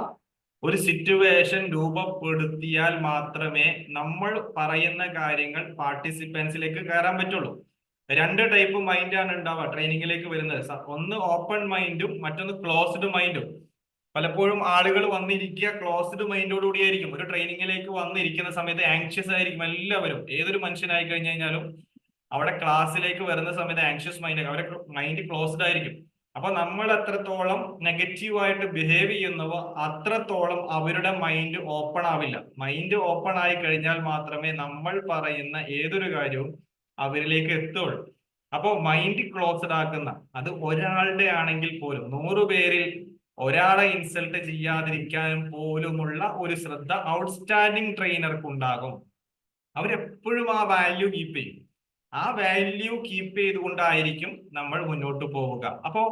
Speaker 1: ഒരു സിറ്റുവേഷൻ രൂപപ്പെടുത്തിയാൽ മാത്രമേ നമ്മൾ പറയുന്ന കാര്യങ്ങൾ പാർട്ടിസിപ്പൻസിലേക്ക് കയറാൻ പറ്റുള്ളൂ. രണ്ട് ടൈപ്പ് മൈൻഡാണ് ഉണ്ടാവുക ട്രെയിനിങ്ങിലേക്ക് വരുന്നത്. ഒന്ന് ഓപ്പൺ മൈൻഡും മറ്റൊന്ന് ക്ലോസ്ഡ് മൈൻഡും. പലപ്പോഴും ആളുകൾ വന്നിരിക്കുക ക്ലോസ്ഡ് മൈൻഡോടുകൂടി ആയിരിക്കും. ഒരു ട്രെയിനിങ്ങിലേക്ക് വന്നിരിക്കുന്ന സമയത്ത് ആങ്ഷ്യസ് ആയിരിക്കും എല്ലാവരും. ഏതൊരു മനുഷ്യനായി കഴിഞ്ഞു കഴിഞ്ഞാലും അവിടെ ക്ലാസ്സിലേക്ക് വരുന്ന സമയത്ത് ആങ്ഷ്യസ് മൈൻഡ്, അവരുടെ മൈൻഡ് ക്ലോസ്ഡ് ആയിരിക്കും. അപ്പൊ നമ്മൾ എത്രത്തോളം നെഗറ്റീവായിട്ട് ബിഹേവ് ചെയ്യുന്നവോ അത്രത്തോളം അവരുടെ മൈൻഡ് ഓപ്പൺ ആവില്ല. മൈൻഡ് ഓപ്പൺ ആയി കഴിഞ്ഞാൽ മാത്രമേ നമ്മൾ പറയുന്ന ഏതൊരു കാര്യവും അവരിലേക്ക് എത്തുള്ളൂ. അപ്പോൾ മൈൻഡ് ക്ലോസ്ഡ് ആക്കുന്ന, അത് ഒരാളുടെ ആണെങ്കിൽ പോലും 100 പേരിൽ ഒരാളെ ഇൻസൾട്ട് ചെയ്യാതിരിക്കാനും പോലുമുള്ള ഒരു ശ്രദ്ധ ഔട്ട്സ്റ്റാൻഡിങ് ട്രെയിനർക്ക് ഉണ്ടാകും. അവരെപ്പോഴും ആ വാല്യൂ കീപ്പ് ചെയ്യും. ആ വാല്യൂ കീപ്പ് ചെയ്തുകൊണ്ടായിരിക്കും നമ്മൾ മുന്നോട്ട് പോവുക. അപ്പോ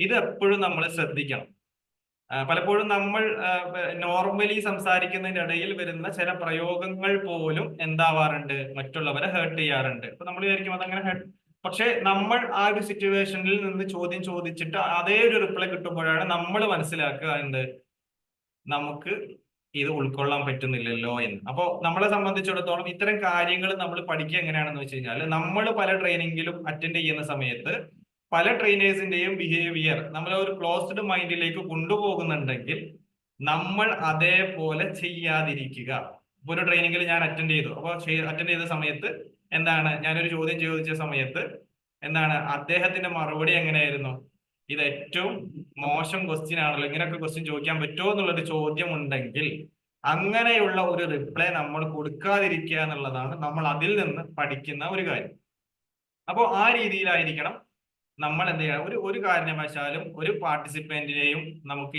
Speaker 1: ഇത് എപ്പോഴും നമ്മൾ ശ്രദ്ധിക്കണം. പലപ്പോഴും നമ്മൾ നോർമലി സംസാരിക്കുന്നതിന്റെ ഇടയിൽ വരുന്ന ചില പ്രയോഗങ്ങൾ പോലും എന്താവാറുണ്ട്, മറ്റുള്ളവരെ ഹേർട്ട് ചെയ്യാറുണ്ട്. അപ്പൊ നമ്മൾ വിചാരിക്കും അതങ്ങനെ പക്ഷെ നമ്മൾ ആ ഒരു സിറ്റുവേഷനിൽ നിന്ന് ചോദ്യം ചോദിച്ചിട്ട് അതേ ഒരു റിപ്ലൈ കിട്ടുമ്പോഴാണ് നമ്മൾ മനസ്സിലാക്കുക എന്ത്, നമുക്ക് ഇത് ഉൾക്കൊള്ളാൻ പറ്റുന്നില്ലല്ലോ എന്ന്. അപ്പോൾ നമ്മളെ സംബന്ധിച്ചിടത്തോളം ഇത്തരം കാര്യങ്ങൾ നമ്മൾ പഠിക്കുക എങ്ങനെയാണെന്ന് വെച്ച് കഴിഞ്ഞാൽ, നമ്മൾ പല ട്രെയിനിങ്ങിലും അറ്റൻഡ് ചെയ്യുന്ന സമയത്ത് പല ട്രെയിനേഴ്സിന്റെയും ബിഹേവിയർ നമ്മൾ ഒരു ക്ലോസ്ഡ് മൈൻഡിലേക്ക് കൊണ്ടുപോകുന്നുണ്ടെങ്കിൽ നമ്മൾ അതേപോലെ ചെയ്യാതിരിക്കുക. ഇപ്പൊ ഒരു ട്രെയിനിങ്ങിൽ ഞാൻ അറ്റൻഡ് ചെയ്തു. അപ്പോൾ അറ്റൻഡ് ചെയ്ത സമയത്ത് എന്താണ്, ഞാനൊരു ചോദ്യം ചോദിച്ച സമയത്ത് എന്താണ് അദ്ദേഹത്തിന്റെ മറുപടി എങ്ങനെയായിരുന്നു, ഇത് ഏറ്റവും മോശം ക്വസ്റ്റ്യൻ ആണല്ലോ, ഇങ്ങനെയൊക്കെ ക്വസ്റ്റ്യൻ ചോദിക്കാൻ പറ്റുമോ എന്നുള്ളൊരു ചോദ്യം ഉണ്ടെങ്കിൽ അങ്ങനെയുള്ള ഒരു റിപ്ലൈ നമ്മൾ കൊടുക്കാതിരിക്കുക എന്നുള്ളതാണ് നമ്മൾ അതിൽ നിന്ന് പഠിക്കുന്ന ഒരു കാര്യം. അപ്പോൾ ആ രീതിയിലായിരിക്കണം നമ്മൾ എന്ത് ചെയ്യുക. ഒരു കാരണവശാലും ഒരു പാർട്ടിസിപ്പന്റിനെയും നമുക്ക്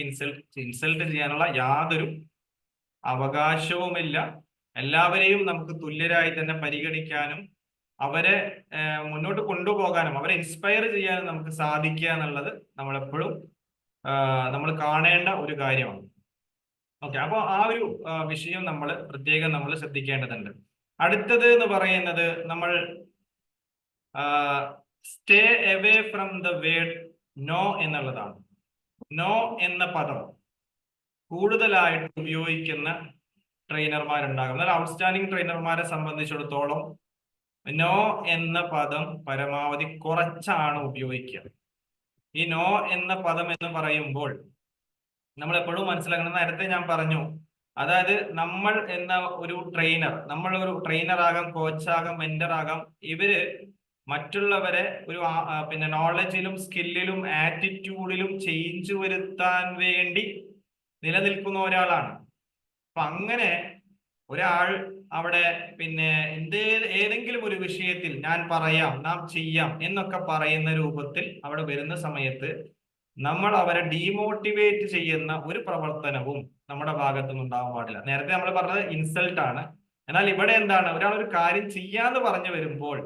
Speaker 1: ഇൻസൾട്ട് ചെയ്യാനുള്ള യാതൊരു അവകാശവുമില്ല. എല്ലാവരെയും നമുക്ക് തുല്യരായി തന്നെ പരിഗണിക്കാനും അവരെ മുന്നോട്ട് കൊണ്ടുപോകാനും അവരെ ഇൻസ്പയർ ചെയ്യാനും നമുക്ക് സാധിക്കുക എന്നുള്ളത് നമ്മളെപ്പോഴും നമ്മൾ കാണേണ്ട ഒരു കാര്യമാണ്. ഓക്കെ, അപ്പോൾ ആ ഒരു വിഷയം നമ്മൾ പ്രത്യേകം നമ്മൾ ശ്രദ്ധിക്കേണ്ടതുണ്ട്. അടുത്തത് എന്ന് പറയുന്നത് നമ്മൾ stay away from the word no എന്നുള്ളതാണ്. നോ എന്ന പദം കൂടുതലായിട്ട് ഉപയോഗിക്കുന്ന ട്രെയിനർമാരുണ്ടാകും. എന്നാൽ ഔട്ട്സ്റ്റാൻഡിങ് ട്രെയിനർമാരെ സംബന്ധിച്ചിടത്തോളം നോ എന്ന പദം പരമാവധി കുറച്ചാണ് ഉപയോഗിക്കുക. ഈ നോ എന്ന പദം എന്ന് പറയുമ്പോൾ നമ്മൾ എപ്പോഴും മനസ്സിലാക്കണം, നേരത്തെ ഞാൻ പറഞ്ഞു, അതായത് നമ്മൾ എന്ന ഒരു ട്രെയിനർ, നമ്മൾ ഒരു ട്രെയിനർ ആകാം, കോച്ചാകാം, മെന്റർ ആകാം, ഇവര് മറ്റുള്ളവരെ ഒരു പിന്നെ നോളജിലും സ്കില്ലിലും ആറ്റിറ്റ്യൂഡിലും ചേഞ്ച് വരുത്താൻ വേണ്ടി നിലനിൽക്കുന്ന ഒരാളാണ്. അപ്പൊ അങ്ങനെ ഒരാൾ അവിടെ പിന്നെ ഏതെങ്കിലും ഒരു വിഷയത്തിൽ ഞാൻ പറയാം, നാം ചെയ്യാം എന്നൊക്കെ പറയുന്ന രൂപത്തിൽ അവിടെ വരുന്ന സമയത്ത് നമ്മൾ അവരെ ഡീമോട്ടിവേറ്റ് ചെയ്യുന്ന ഒരു പ്രവർത്തനവും നമ്മുടെ ഭാഗത്തുനിന്ന് ഉണ്ടാവാൻ പാടില്ല. നേരത്തെ നമ്മൾ പറഞ്ഞത് ഇൻസൾട്ട് ആണ്. എന്നാൽ ഇവിടെ എന്താണ്, ഒരാൾ ഒരു കാര്യം ചെയ്യാന്ന് പറഞ്ഞു വരുമ്പോൾ,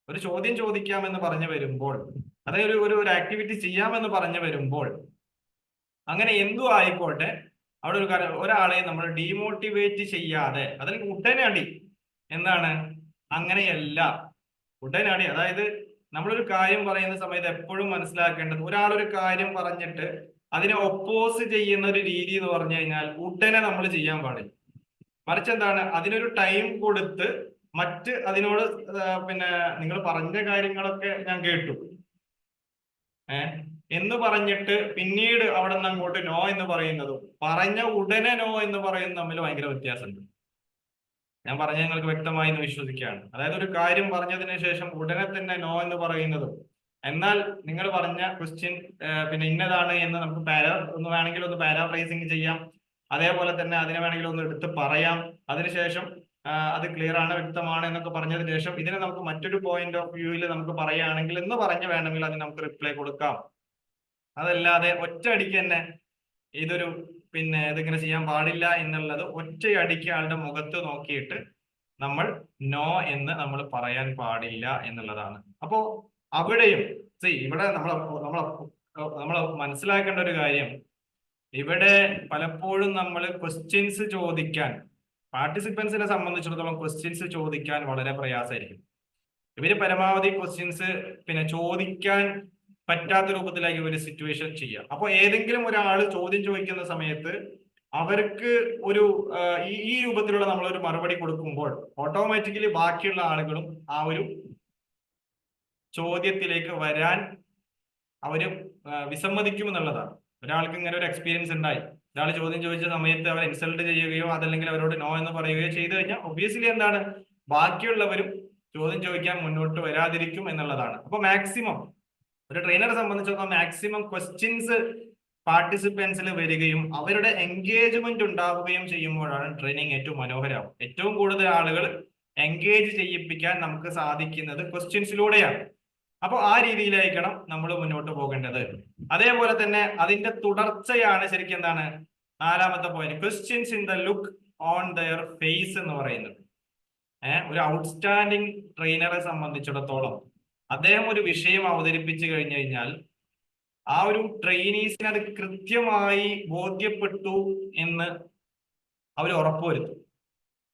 Speaker 1: ഒരു ചോദ്യം ചോദിക്കാമെന്ന് പറഞ്ഞു വരുമ്പോൾ, അതായത് ഒരു ആക്ടിവിറ്റി ചെയ്യാമെന്ന് പറഞ്ഞു വരുമ്പോൾ, അങ്ങനെ എന്തു ആയിക്കോട്ടെ, അവിടെ ഒരു കാര്യം ഒരാളെ നമ്മൾ ഡീമോട്ടിവേറ്റ് ചെയ്യാതെ, അതിൽ ഉടനടി എന്താണ്, അങ്ങനെയല്ല ഉടനടി. അതായത് നമ്മളൊരു കാര്യം പറയുന്ന സമയത്ത് എപ്പോഴും മനസ്സിലാക്കേണ്ടത്, ഒരാളൊരു കാര്യം പറഞ്ഞിട്ട് അതിനെ ഒപ്പോസ് ചെയ്യുന്ന ഒരു രീതി എന്ന് പറഞ്ഞു കഴിഞ്ഞാൽ ഉടനെ നമ്മൾ ചെയ്യാൻ പാടില്ല. മറിച്ച് എന്താണ്, അതിനൊരു ടൈം കൊടുത്ത് അതിനോട് പിന്നെ നിങ്ങൾ പറഞ്ഞ കാര്യങ്ങളൊക്കെ ഞാൻ കേട്ടു എന്ന് പറഞ്ഞിട്ട് പിന്നീട് അവിടെ നിന്ന് അങ്ങോട്ട് നോ എന്ന് പറയുന്നതും പറഞ്ഞ ഉടനെ നോ എന്ന് പറയുന്നതും തമ്മിൽ ഭയങ്കര വ്യത്യാസമുണ്ട്. ഞാൻ പറഞ്ഞ നിങ്ങൾക്ക് വ്യക്തമായി എന്ന് വിശ്വസിക്കുകയാണ്. അതായത് ഒരു കാര്യം പറഞ്ഞതിന് ശേഷം ഉടനെ തന്നെ നോ എന്ന് പറയുന്നതും, എന്നാൽ നിങ്ങൾ പറഞ്ഞ ക്വസ്റ്റ്യൻ പിന്നെ ഇന്നതാണ് എന്ന് നമുക്ക് വേണമെങ്കിൽ ഒന്ന് പാരാഫ്രൈസിങ് ചെയ്യാം, അതേപോലെ തന്നെ അതിനെ വേണമെങ്കിൽ ഒന്ന് എടുത്ത് പറയാം, അതിനുശേഷം അത് ക്ലിയർ ആണ്, വ്യക്തമാണ് എന്നൊക്കെ പറഞ്ഞതിന് ശേഷം ഇതിനെ നമുക്ക് മറ്റൊരു പോയിന്റ് ഓഫ് വ്യൂവിൽ നമുക്ക് പറയുകയാണെങ്കിൽ എന്ന് പറഞ്ഞ് വേണമെങ്കിൽ അതിന് നമുക്ക് റിപ്ലൈ കൊടുക്കാം. അതല്ലാതെ ഒറ്റ അടിക്ക് തന്നെ ഇതൊരു പിന്നെ ഇതിങ്ങനെ ചെയ്യാൻ പാടില്ല എന്നുള്ളത് ഒറ്റയടിക്ക് ആളുടെ മുഖത്ത് നോക്കിയിട്ട് നമ്മൾ നോ എന്ന് നമ്മൾ പറയാൻ പാടില്ല എന്നുള്ളതാണ്. അപ്പോ അവിടെയും ഇവിടെ നമ്മൾ മനസ്സിലാക്കേണ്ട ഒരു കാര്യം, ഇവിടെ പലപ്പോഴും നമ്മൾ ക്വസ്റ്റ്യൻസ് ചോദിക്കാൻ, പാർട്ടിസിപ്പൻസിനെ സംബന്ധിച്ചിടത്തോളം ക്വസ്റ്റ്യൻസ് ചോദിക്കാൻ വളരെ പ്രയാസമായിരിക്കും. ഇവര് പരമാവധി ക്വസ്റ്റ്യൻസ് പിന്നെ ചോദിക്കാൻ പറ്റാത്ത രൂപത്തിലാക്കി ഒരു സിറ്റുവേഷൻ ചെയ്യുക. അപ്പൊ ഏതെങ്കിലും ഒരാൾ ചോദ്യം ചോദിക്കുന്ന സമയത്ത് അവർക്ക് ഒരു ഈ രൂപത്തിലുള്ള നമ്മളൊരു മറുപടി കൊടുക്കുമ്പോൾ ഓട്ടോമാറ്റിക്കലി ബാക്കിയുള്ള ആളുകളും ആ ഒരു ചോദ്യത്തിലേക്ക് വരാൻ അവര് വിസമ്മതിക്കുമെന്നുള്ളതാണ്. ഒരാൾക്ക് ഇങ്ങനെ ഒരു എക്സ്പീരിയൻസ് ഉണ്ടായി, ഒരാൾ ചോദ്യം ചോദിച്ച സമയത്ത് അവർ ഇൻസൾട്ട് ചെയ്യുകയോ അതല്ലെങ്കിൽ അവരോട് നോ എന്ന് പറയുകയോ ചെയ്തു കഴിഞ്ഞാൽ ഒബ്വിയസ്ലി എന്താണ്, ബാക്കിയുള്ളവരും ചോദ്യം ചോദിക്കാൻ മുന്നോട്ട് വരാതിരിക്കും എന്നുള്ളതാണ്. അപ്പൊ മാക്സിമം ഒരു ട്രെയിനറെ സംബന്ധിച്ചിടത്തോളം മാക്സിമം ക്വസ്റ്റ്യൻസ് പാർട്ടിസിപ്പൻസിൽ വരികയും അവരുടെ എൻഗേജ്മെന്റ് ഉണ്ടാവുകയും ചെയ്യുമ്പോഴാണ് ട്രെയിനിങ് ഏറ്റവും മനോഹരമാവും. ഏറ്റവും കൂടുതൽ ആളുകൾ എൻഗേജ് ചെയ്യിപ്പിക്കാൻ നമുക്ക് സാധിക്കുന്നത് ക്വസ്റ്റ്യൻസിലൂടെയാണ്. അപ്പൊ ആ രീതിയിലായിരിക്കണം നമ്മൾ മുന്നോട്ട് പോകേണ്ടത്. അതേപോലെ തന്നെ അതിന്റെ തുടർച്ചയാണ് ശരിക്കും എന്താണ് 4ാമത്തെ point, questions in the look on their face എന്ന് പറയുന്നത്. ഒരു ഔട്ട്സ്റ്റാൻഡിങ് ട്രെയിനറെ സംബന്ധിച്ചിടത്തോളം അദ്ദേഹം ഒരു വിഷയം അവതരിപ്പിച്ചു കഴിഞ്ഞു കഴിഞ്ഞാൽ ആ ഒരു ട്രെയിനീസിന് അത് കൃത്യമായി ബോധ്യപ്പെട്ടു എന്ന് അവർ ഉറപ്പുവരുത്തും.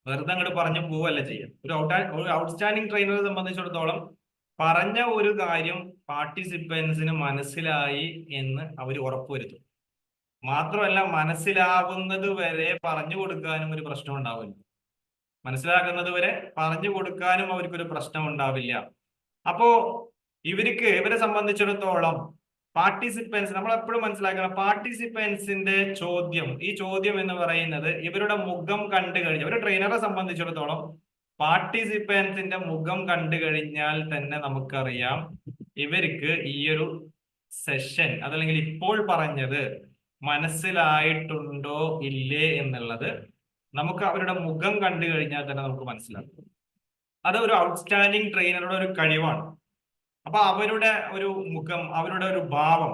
Speaker 1: വെറുതെ അങ്ങോട്ട് പറഞ്ഞു പോവല്ല ചെയ്യാം. ഒരു ഔട്ട്സ്റ്റാൻഡിങ് ട്രെയിനറെ സംബന്ധിച്ചിടത്തോളം പറഞ്ഞ ഒരു കാര്യം പാർട്ടിസിപ്പൻസിന് മനസ്സിലായി എന്ന് അവർ ഉറപ്പുവരുത്തും. മാത്രമല്ല മനസ്സിലാവുന്നത് വരെ പറഞ്ഞു കൊടുക്കാനും ഒരു പ്രശ്നം ഉണ്ടാവില്ല. മനസ്സിലാക്കുന്നത് വരെ പറഞ്ഞു കൊടുക്കാനും അവർക്കൊരു പ്രശ്നം ഉണ്ടാവില്ല. അപ്പോ ഇവരെ സംബന്ധിച്ചിടത്തോളം പാർട്ടിസിപ്പൻസ് നമ്മൾ എപ്പോഴും മനസ്സിലാക്കണം, പാർട്ടിസിപ്പൻസിന്റെ ഈ ചോദ്യം എന്ന് പറയുന്നത് ഇവരുടെ മുഖം കണ്ടു കഴിഞ്ഞാൽ, ഒരു ട്രെയിനറെ സംബന്ധിച്ചിടത്തോളം പാർട്ടിസിപ്പൻസിന്റെ മുഖം കണ്ടു കഴിഞ്ഞാൽ തന്നെ നമുക്കറിയാം ഇവർക്ക് ഈ ഒരു സെഷൻ അതല്ലെങ്കിൽ ഇപ്പോൾ പറഞ്ഞത് മനസ്സിലായിട്ടുണ്ടോ ഇല്ലേ എന്നുള്ളത് നമുക്ക് അവരുടെ മുഖം കണ്ടു കഴിഞ്ഞാൽ തന്നെ നമുക്ക് മനസ്സിലാക്കും. അത് ഒരു ഔട്ട്സ്റ്റാൻഡിങ് ട്രെയിനറുടെ ഒരു കഴിവാണ്. അപ്പൊ അവരുടെ ഒരു മുഖം, അവരുടെ ഒരു ഭാവം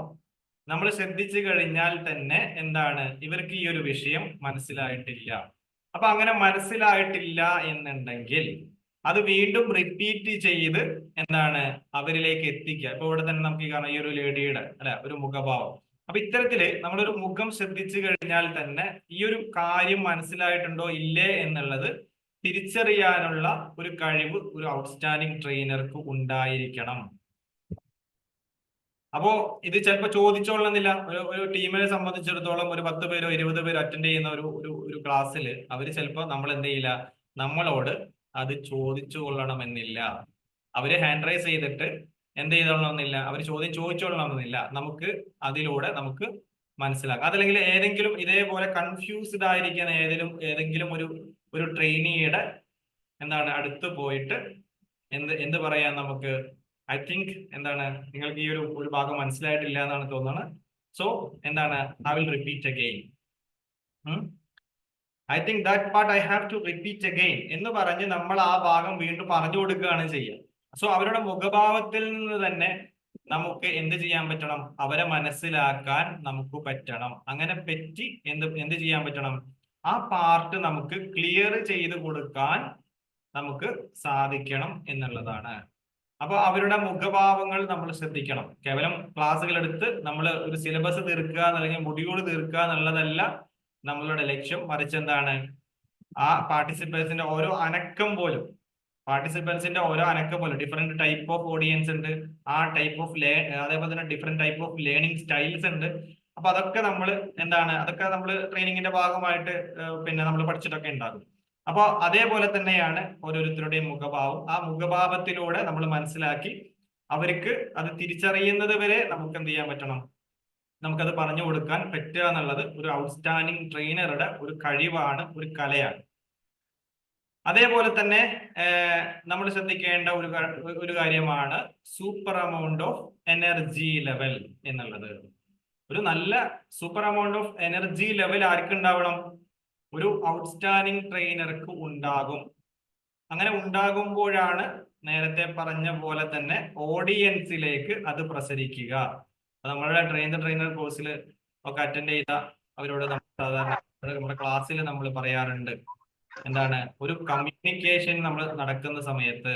Speaker 1: നമ്മൾ ശ്രദ്ധിച്ചു കഴിഞ്ഞാൽ തന്നെ എന്താണ്, ഇവർക്ക് ഈ ഒരു വിഷയം മനസ്സിലായിട്ടില്ല. അപ്പൊ അങ്ങനെ മനസ്സിലായിട്ടില്ല എന്നുണ്ടെങ്കിൽ അത് വീണ്ടും റിപ്പീറ്റ് ചെയ്ത് എന്താണ് അവരിലേക്ക് എത്തിക്കുക. ഇപ്പൊ ഇവിടെ തന്നെ നമുക്ക് കാണാം ഈ ഒരു ലേഡിയുടെ ഒരു മുഖഭാവം. അപ്പൊ ഇത്തരത്തില് നമ്മളൊരു മുഖം ശ്രദ്ധിച്ചു കഴിഞ്ഞാൽ തന്നെ ഈ ഒരു കാര്യം മനസ്സിലായിട്ടുണ്ടോ ഇല്ലേ എന്നുള്ളത് തിരിച്ചറിയാനുള്ള ഒരു കഴിവ് ഒരു ഔട്ട്സ്റ്റാൻഡിങ് ട്രെയിനർക്ക് ഉണ്ടായിരിക്കണം. അപ്പോ ഇത് ചിലപ്പോൾ ചോദിച്ചോളണമെന്നില്ല. ഒരു ടീമിനെ സംബന്ധിച്ചിടത്തോളം ഒരു 10 പേരോ 20 പേരോ അറ്റൻഡ് ചെയ്യുന്ന ഒരു ക്ലാസ്സിൽ അവർ ചിലപ്പോൾ നമ്മൾ എന്ത് ചെയ്യില്ല, നമ്മളോട് അത് ചോദിച്ചു കൊള്ളണമെന്നില്ല. അവര് ഹാൻഡ് റൈസ് ചെയ്തിട്ട് എന്ത് ചെയ്തോളണമെന്നില്ല, അവർ ചോദ്യം ചോദിച്ചോളണമെന്നില്ല. നമുക്ക് അതിലൂടെ നമുക്ക് മനസ്സിലാക്കാം. അതല്ലെങ്കിൽ ഏതെങ്കിലും ഇതേപോലെ കൺഫ്യൂസ്ഡ് ആയിരിക്കുന്ന ഏതെങ്കിലും ഒരു ട്രെയിനിയുടെ അടുത്ത് പോയിട്ട് എന്ത് പറയാൻ നമുക്ക്, ഐ തിങ്ക് നിങ്ങൾക്ക് ഈ ഒരു ഭാഗം മനസ്സിലായിട്ടില്ല എന്നാണ് തോന്നുന്നത്. So I will repeat again. I think that part I have to repeat again എന്ന് പറഞ്ഞ് നമ്മൾ ആ ഭാഗം വീണ്ടും പറഞ്ഞു കൊടുക്കുകയാണ് ചെയ്യുക. സോ അവരുടെ മുഖഭാവത്തിൽ നിന്ന് തന്നെ നമുക്ക് എന്ത് ചെയ്യാൻ പറ്റണം, അവരെ മനസ്സിലാക്കാൻ നമുക്ക് പറ്റണം. അങ്ങനെ പറ്റി എന്ത് ചെയ്യാൻ പറ്റണം, ആ പാർട്ട് നമുക്ക് ക്ലിയർ ചെയ്ത് കൊടുക്കാൻ നമുക്ക് സാധിക്കണം എന്നുള്ളതാണ്. അപ്പൊ അവരുടെ മുഖഭാവങ്ങൾ നമ്മൾ ശ്രദ്ധിക്കണം. കേവലം ക്ലാസ്സുകൾ എടുത്ത് നമ്മൾ ഒരു സിലബസ് തീർക്കുക അല്ലെങ്കിൽ മൊഡ്യൂൾ തീർക്കുക എന്നുള്ളതല്ല നമ്മളുടെ ലക്ഷ്യം. മറിച്ച് ആ പാർട്ടിസിപ്പൻസിന്റെ ഓരോ അനക്കം പോലും ഡിഫറെന്റ് ടൈപ്പ് ഓഫ് ഓഡിയൻസ് ഉണ്ട്, ആ ടൈപ്പ് ഓഫ് അതേപോലെ തന്നെ different type of learning styles ഉണ്ട്. അപ്പൊ അതൊക്കെ നമ്മൾ അതൊക്കെ നമ്മൾ ട്രെയിനിങ്ങിന്റെ ഭാഗമായിട്ട് നമ്മൾ പഠിച്ചിട്ടൊക്കെ ഉണ്ടാകും. അപ്പൊ അതേപോലെ തന്നെയാണ് ഓരോരുത്തരുടെയും മുഖഭാവം. ആ മുഖഭാവത്തിലൂടെ നമ്മൾ മനസ്സിലാക്കി അവർക്ക് അത് തിരിച്ചറിയുന്നത് വരെ നമുക്ക് എന്ത് ചെയ്യാൻ പറ്റണം, നമുക്കത് പറഞ്ഞു കൊടുക്കാൻ പറ്റുക എന്നുള്ളത് ഒരു ഔട്ട്സ്റ്റാൻഡിങ് ട്രെയിനറുടെ ഒരു കഴിവാണ്, ഒരു കലയാണ്. അതേപോലെ തന്നെ നമ്മൾ ശ്രദ്ധിക്കേണ്ട ഒരു കാര്യമാണ് super amount of energy level എന്നുള്ളത്. ഒരു നല്ല super amount of energy level ആർക്കുണ്ടാവണം, ഒരു ഔട്ട്സ്റ്റാൻഡിങ് ട്രെയിനർക്ക് ഉണ്ടാകും. അങ്ങനെ ഉണ്ടാകുമ്പോഴാണ് നേരത്തെ പറഞ്ഞ പോലെ തന്നെ ഓഡിയൻസിലേക്ക് അത് പ്രസരിക്കുക. നമ്മളുടെ ട്രെയിനർ കോഴ്സിൽ ഒക്കെ അറ്റൻഡ് ചെയ്ത അവരോട് നമ്മൾ സാധാരണ നമ്മുടെ ക്ലാസ്സിൽ നമ്മൾ പറയാറുണ്ട്, എന്താണ്, ഒരു കമ്മ്യൂണിക്കേഷൻ നമ്മൾ നടക്കുന്ന സമയത്ത്,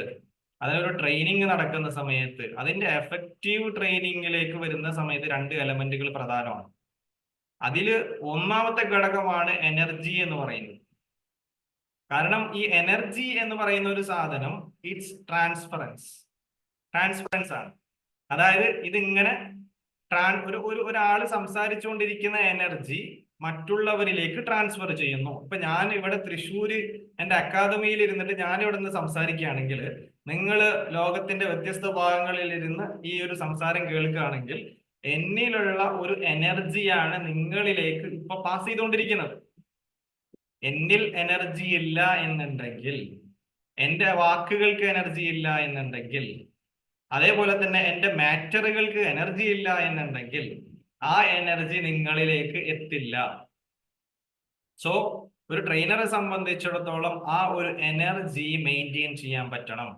Speaker 1: അതൊരു ട്രെയിനിങ് നടക്കുന്ന സമയത്ത്, അതിന്റെ എഫക്റ്റീവ് ട്രെയിനിങ്ങിലേക്ക് വരുന്ന സമയത്ത് 2 എലമെന്റുകൾ പ്രധാനമാണ്. അതില് ഒന്നാമത്തെ ഘടകമാണ് എനർജി എന്ന് പറയുന്നത്. കാരണം ഈ എനർജി എന്ന് പറയുന്ന ഒരു സാധനം ഇറ്റ്സ് ട്രാൻസ്ഫറൻസ് ആണ്. അതായത് ഇതിങ്ങനെ ഒരാൾ സംസാരിച്ചുകൊണ്ടിരിക്കുന്ന എനർജി മറ്റുള്ളവരിലേക്ക് ട്രാൻസ്ഫർ ചെയ്യുന്നു. ഇപ്പൊ ഞാൻ ഇവിടെ തൃശ്ശൂര് എന്റെ അക്കാദമിയിൽ ഇരുന്നിട്ട് ഞാൻ ഇവിടെ നിന്ന് സംസാരിക്കുകയാണെങ്കിൽ, നിങ്ങൾ ലോകത്തിന്റെ വ്യത്യസ്ത ഭാഗങ്ങളിൽ ഇരുന്ന് ഈ ഒരു സംസാരം കേൾക്കുകയാണെങ്കിൽ, എന്നിലുള്ള ഒരു എനർജിയാണ് നിങ്ങളിലേക്ക് ഇപ്പൊ പാസ് ചെയ്തുകൊണ്ടിരിക്കുന്നത്. എന്നിൽ എനർജി ഇല്ല എന്നുണ്ടെങ്കിൽ, എന്റെ വാക്കുകൾക്ക് എനർജി ഇല്ല എന്നുണ്ടെങ്കിൽ, അതേപോലെ തന്നെ എന്റെ മാറ്ററുകൾക്ക് എനർജി ഇല്ല എന്നുണ്ടെങ്കിൽ, ആ എനർജി നിങ്ങളിലേക്ക് എത്തില്ല. സോ ഒരു ട്രെയിനറെ സംബന്ധിച്ചിടത്തോളം ആ ഒരു എനർജി മെയിൻറ്റെയിൻ ചെയ്യാൻ പറ്റണം.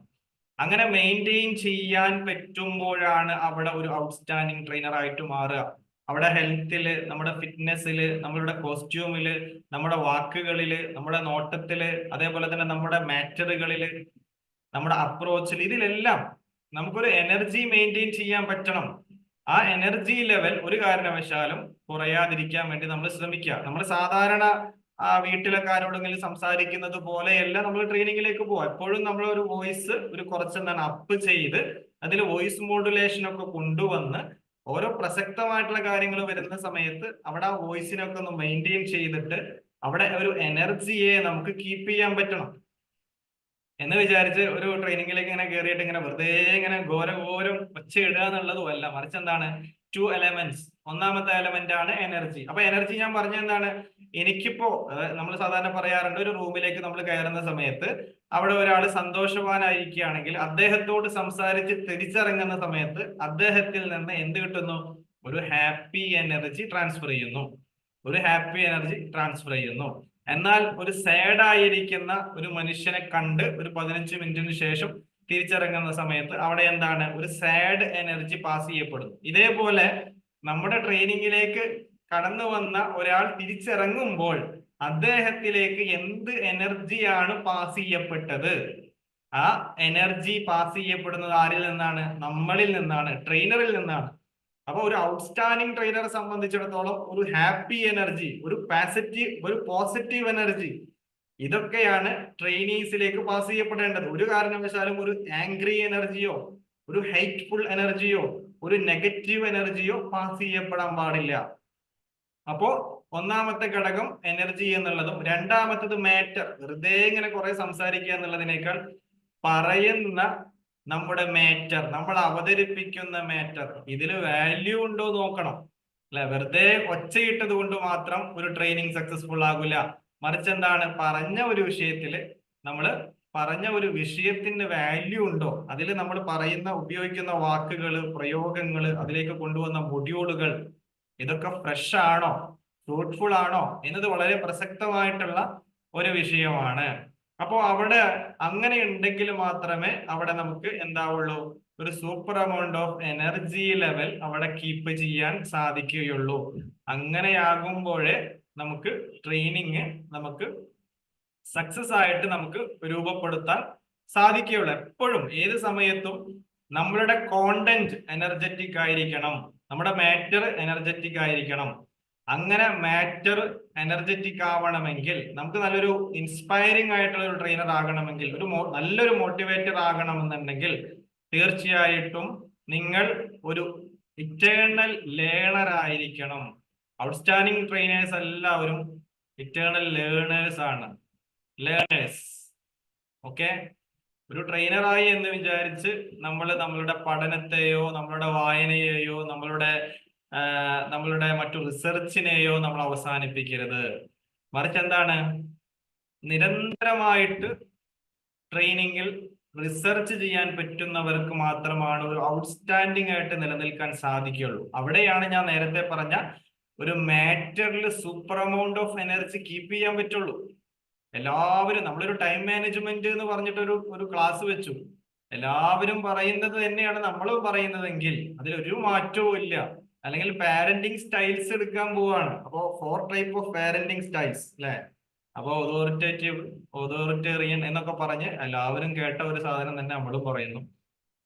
Speaker 1: അങ്ങനെ മെയിൻറ്റെയിൻ ചെയ്യാൻ പറ്റുമ്പോഴാണ് അവിടെ ഒരു ഔട്ട്സ്റ്റാൻഡിങ് ട്രെയിനർ ആയിട്ട് മാറുക. അവിടെ ഹെൽത്തില്, നമ്മുടെ ഫിറ്റ്നസ്സില്, നമ്മളുടെ കോസ്റ്റ്യൂമില്, നമ്മുടെ വാക്കുകളില്, നമ്മുടെ നോട്ടത്തില്, അതേപോലെ തന്നെ നമ്മുടെ മാറ്ററുകളില്, നമ്മുടെ അപ്രോച്ചിൽ, ഇതിലെല്ലാം നമുക്കൊരു എനർജി മെയിൻറ്റെയിൻ ചെയ്യാൻ പറ്റണം. ആ എനർജി ലെവൽ ഒരു കാരണവശാലും കുറയാതിരിക്കാൻ വേണ്ടി നമ്മൾ ശ്രമിക്കുക. നമ്മൾ സാധാരണ വീട്ടിലൊക്കെ ആരോടെങ്കിലും സംസാരിക്കുന്നത് പോലെയല്ല നമ്മൾ ട്രെയിനിങ്ങിലേക്ക് പോവാ. എപ്പോഴും നമ്മൾ ഒരു വോയിസ് കുറച്ചെന്താണ് അപ്പ് ചെയ്ത് അതിൽ വോയിസ് മോഡുലേഷൻ ഒക്കെ കൊണ്ടുവന്ന് ഓരോ പ്രസക്തമായിട്ടുള്ള കാര്യങ്ങൾ വരുന്ന സമയത്ത് അവിടെ ആ വോയിസിനൊക്കെ ഒന്ന് മെയിൻറ്റെയിൻ ചെയ്തിട്ട് അവിടെ ഒരു എനർജിയെ നമുക്ക് കീപ്പ് ചെയ്യാൻ പറ്റണം. എന്ന് വിചാരിച്ച് ഒരു ട്രെയിനിങ്ങിലേക്ക് ഇങ്ങനെ കയറിയിട്ട് ഇങ്ങനെ വെറുതെ ഇങ്ങനെ ഘോരം ഒച്ചയിടുക എന്നുള്ളതും അല്ല. മറിച്ച് എന്താണ്, 2 എലമെന്റ്സ്. ഒന്നാമത്തെ എലമെന്റ് ആണ് എനർജി. അപ്പൊ എനർജി ഞാൻ പറഞ്ഞ എന്താണ്, എനിക്കിപ്പോ നമ്മൾ സാധാരണ പറയാറുണ്ട്, ഒരു റൂമിലേക്ക് നമ്മൾ കയറുന്ന സമയത്ത് അവിടെ ഒരാൾ സന്തോഷവാനായിരിക്കുകയാണെങ്കിൽ അദ്ദേഹത്തോട് സംസാരിച്ച് തിരിച്ചിറങ്ങുന്ന സമയത്ത് അദ്ദേഹത്തിൽ നിന്ന് എന്ത് കിട്ടുന്നു? ഒരു ഹാപ്പി എനർജി ട്രാൻസ്ഫർ ചെയ്യുന്നു. എന്നാൽ ഒരു സാഡ് ആയിരിക്കുന്ന ഒരു മനുഷ്യനെ കണ്ട് ഒരു 15 മിനിറ്റിന് ശേഷം തിരിച്ചിറങ്ങുന്ന സമയത്ത് അവിടെ എന്താണ്, ഒരു സാഡ് എനർജി പാസ് ചെയ്യപ്പെടുന്നു. ഇതേപോലെ നമ്മുടെ ട്രെയിനിങ്ങിലേക്ക് കടന്നു വന്ന ഒരാൾ തിരിച്ചിറങ്ങുമ്പോൾ അദ്ദേഹത്തിലേക്ക് എന്ത് എനർജിയാണ് പാസ് ചെയ്യപ്പെട്ടത്? ആ എനർജി പാസ് ചെയ്യപ്പെടുന്നത് ആരിൽ നിന്നാണ്? നമ്മളിൽ നിന്നാണ്, ട്രെയിനറിൽ നിന്നാണ്. അപ്പൊ ഒരു ഔട്ട്സ്റ്റാൻഡിങ് ട്രെയിനറെ സംബന്ധിച്ചിടത്തോളം ഒരു ഹാപ്പി എനർജി, ഒരു പോസിറ്റീവ് എനർജി, ഇതൊക്കെയാണ് ട്രെയിനീസിലേക്ക് പാസ് ചെയ്യപ്പെടേണ്ടത്. ഒരു കാരണവശാലും ഒരു ആംഗ്രി എനർജിയോ, ഒരു ഹെയ്റ്റ്ഫുൾ എനർജിയോ, ഒരു നെഗറ്റീവ് എനർജിയോ പാസ് ചെയ്യപ്പെടാൻ പാടില്ല. അപ്പോ ഒന്നാമത്തെ ഘടകം എനർജി എന്നുള്ളതും, രണ്ടാമത്തത് മാറ്റർ. വെറുതെ ഇങ്ങനെ കുറെ സംസാരിക്കുക എന്നുള്ളതിനേക്കാൾ പറയുന്ന നമ്മുടെ മാറ്റർ, നമ്മൾ അവതരിപ്പിക്കുന്ന മാറ്റർ, ഇതിൽ വാല്യൂ ഉണ്ടോ നോക്കണം. അല്ലെ, വെറുതെ ഒച്ചയിട്ടത് കൊണ്ട് മാത്രം ഒരു ട്രെയിനിങ് സക്സസ്ഫുൾ ആകില്ല. മറിച്ച് എന്താണ്, പറഞ്ഞ ഒരു വിഷയത്തിന് വാല്യൂ ഉണ്ടോ, അതിൽ നമ്മൾ ഉപയോഗിക്കുന്ന വാക്കുകൾ, പ്രയോഗങ്ങൾ, അതിലേക്ക് കൊണ്ടുവന്ന മൊഡ്യൂളുകൾ, ഇതൊക്കെ ഫ്രഷ് ആണോ, ഫ്രൂട്ട്ഫുൾ ആണോ എന്നത് വളരെ പ്രസക്തമായിട്ടുള്ള ഒരു വിഷയമാണ്. അപ്പോ അവിടെ അങ്ങനെ ഉണ്ടെങ്കിൽ മാത്രമേ അവിടെ നമുക്ക് എന്താവുള്ളൂ, ഒരു super amount of energy level അവിടെ കീപ്പ് ചെയ്യാൻ സാധിക്കുകയുള്ളൂ. അങ്ങനെയാകുമ്പോഴേ നമുക്ക് ട്രെയിനിങ് സക്സസ് ആയിട്ട് നമുക്ക് രൂപപ്പെടുത്താൻ സാധിക്കുകയുള്ളൂ. എപ്പോഴും ഏത് സമയത്തും നമ്മളുടെ കോണ്ടന്റ് എനർജറ്റിക് ആയിരിക്കണം, നമ്മുടെ മാറ്റർ എനർജറ്റിക് ആയിരിക്കണം. അങ്ങനെ മാറ്റർ എനർജറ്റിക് ആവണമെങ്കിൽ, നമുക്ക് നല്ലൊരു ഇൻസ്പയറിംഗ് ആയിട്ടുള്ള ഒരു ട്രെയിനർ ആകണമെങ്കിൽ, നല്ലൊരു മോട്ടിവേറ്റർ ആകണമെന്നുണ്ടെങ്കിൽ തീർച്ചയായിട്ടും നിങ്ങൾ ഒരു ഇറ്റേണൽ ലേണർ ആയിരിക്കണം. ഔട്ട്സ്റ്റാൻഡിങ് ട്രെയിനേഴ്സ് എല്ലാവരും ഇറ്റേണൽ ലേണേഴ്സ് ആണ്. ഓക്കെ, ഒരു ട്രെയിനറായി എന്ന് വിചാരിച്ച് നമ്മളുടെ പഠനത്തെയോ, നമ്മളുടെ വായനയെയോ, നമ്മളുടെ മറ്റു റിസർച്ചിനെയോ നമ്മൾ അവസാനിപ്പിക്കരുത്. മറിച്ച് എന്താണ്, നിരന്തരമായിട്ട് ട്രെയിനിങ്ങിൽ റിസർച്ച് ചെയ്യാൻ പറ്റുന്നവർക്ക് മാത്രമാണ് ഒരു ഔട്ട്സ്റ്റാൻഡിംഗ് ആയിട്ട് നിലനിൽക്കാൻ സാധിക്കുകയുള്ളൂ. അവിടെയാണ് ഞാൻ നേരത്തെ പറഞ്ഞ ഒരു മാറ്ററിൽ super amount of energy keep ചെയ്യാൻ പറ്റുള്ളൂ. എല്ലാവരും, നമ്മളൊരു ടൈം മാനേജ്മെന്റ് എന്ന് പറഞ്ഞിട്ട് ഒരു ക്ലാസ് വെച്ചു, എല്ലാവരും പറയുന്നത് തന്നെയാണ് നമ്മളും പറയുന്നതെങ്കിൽ അതിലൊരു മാറ്റവും ഇല്ല. അല്ലെങ്കിൽ പാരന്റിങ് സ്റ്റൈൽസ് എടുക്കാൻ പോവാണ്. അപ്പോൾ 4 ടൈപ്പ് ഓഫ് പാരന്റിങ് സ്റ്റൈൽസ് അല്ലെ. അപ്പോൾ ഓതോറിറ്റേറിയൻ എന്നൊക്കെ പറഞ്ഞ് എല്ലാവരും കേട്ട ഒരു സാധനം തന്നെ നമ്മളും പറയുന്നു.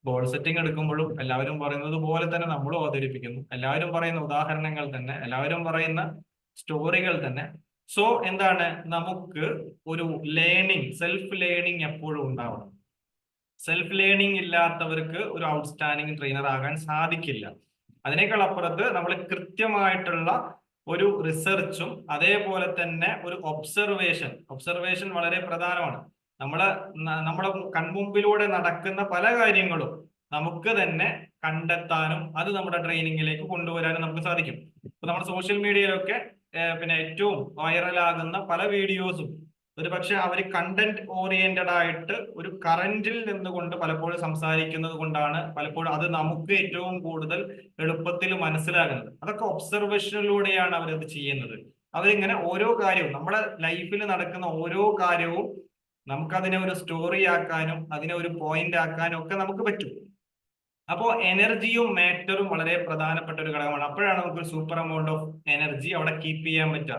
Speaker 1: ഗോൾ സെറ്റിംഗ് എടുക്കുമ്പോഴും എല്ലാവരും പറയുന്നത് പോലെ തന്നെ നമ്മളും അവതരിപ്പിക്കുന്നു. എല്ലാവരും പറയുന്ന ഉദാഹരണങ്ങൾ തന്നെ, എല്ലാവരും പറയുന്ന സ്റ്റോറികൾ തന്നെ. സോ എന്താണ്, നമുക്ക് ഒരു സെൽഫ് ലേണിംഗ് എപ്പോഴും ഉണ്ടാവണം. സെൽഫ് ലേണിംഗ് ഇല്ലാത്തവർക്ക് ഒരു ഔട്ട്സ്റ്റാൻഡിംഗ് ട്രെയിനർ ആകാൻ സാധിക്കില്ല. അതിനേക്കാൾ അപ്പുറത്ത് നമ്മൾ കൃത്യമായിട്ടുള്ള ഒരു റിസർച്ചും അതേപോലെ തന്നെ ഒരു ഒബ്സർവേഷൻ വളരെ പ്രധാനമാണ്. നമ്മുടെ കൺമുമ്പിലൂടെ നടക്കുന്ന പല കാര്യങ്ങളും നമുക്ക് തന്നെ കണ്ടെത്താനും അത് നമ്മുടെ ട്രെയിനിങ്ങിലേക്ക് കൊണ്ടുവരാനും നമുക്ക് സാധിക്കും. ഇപ്പൊ നമ്മുടെ സോഷ്യൽ മീഡിയയിലൊക്കെ പിന്നെ ഏറ്റവും വൈറലാകുന്ന പല വീഡിയോസും ഒരു പക്ഷെ അവർ കണ്ടന്റ് ഓറിയന്റഡ് ആയിട്ട് ഒരു കറന്റിൽ നിന്നുകൊണ്ട് പലപ്പോഴും സംസാരിക്കുന്നത് കൊണ്ടാണ് പലപ്പോഴും അത് നമുക്ക് ഏറ്റവും കൂടുതൽ എളുപ്പത്തിൽ മനസ്സിലാകുന്നത്. അതൊക്കെ ഒബ്സർവേഷനിലൂടെയാണ് അവരത് ചെയ്യുന്നത്. അവരിങ്ങനെ ഓരോ കാര്യവും നമ്മുടെ ലൈഫിൽ നടക്കുന്ന ഓരോ കാര്യവും നമുക്കതിനെ ഒരു സ്റ്റോറി ആക്കാനും അതിനെ ഒരു പോയിന്റ് ആക്കാനും ഒക്കെ നമുക്ക് പറ്റും. അപ്പോൾ എനർജിയും മാറ്ററും വളരെ പ്രധാനപ്പെട്ട ഒരു ഘടകമാണ്. അപ്പോഴാണ് നമുക്ക് സൂപ്പർ എമൗണ്ട് ഓഫ് എനർജി അവിടെ കീപ്പ് ചെയ്യാൻ പറ്റുക.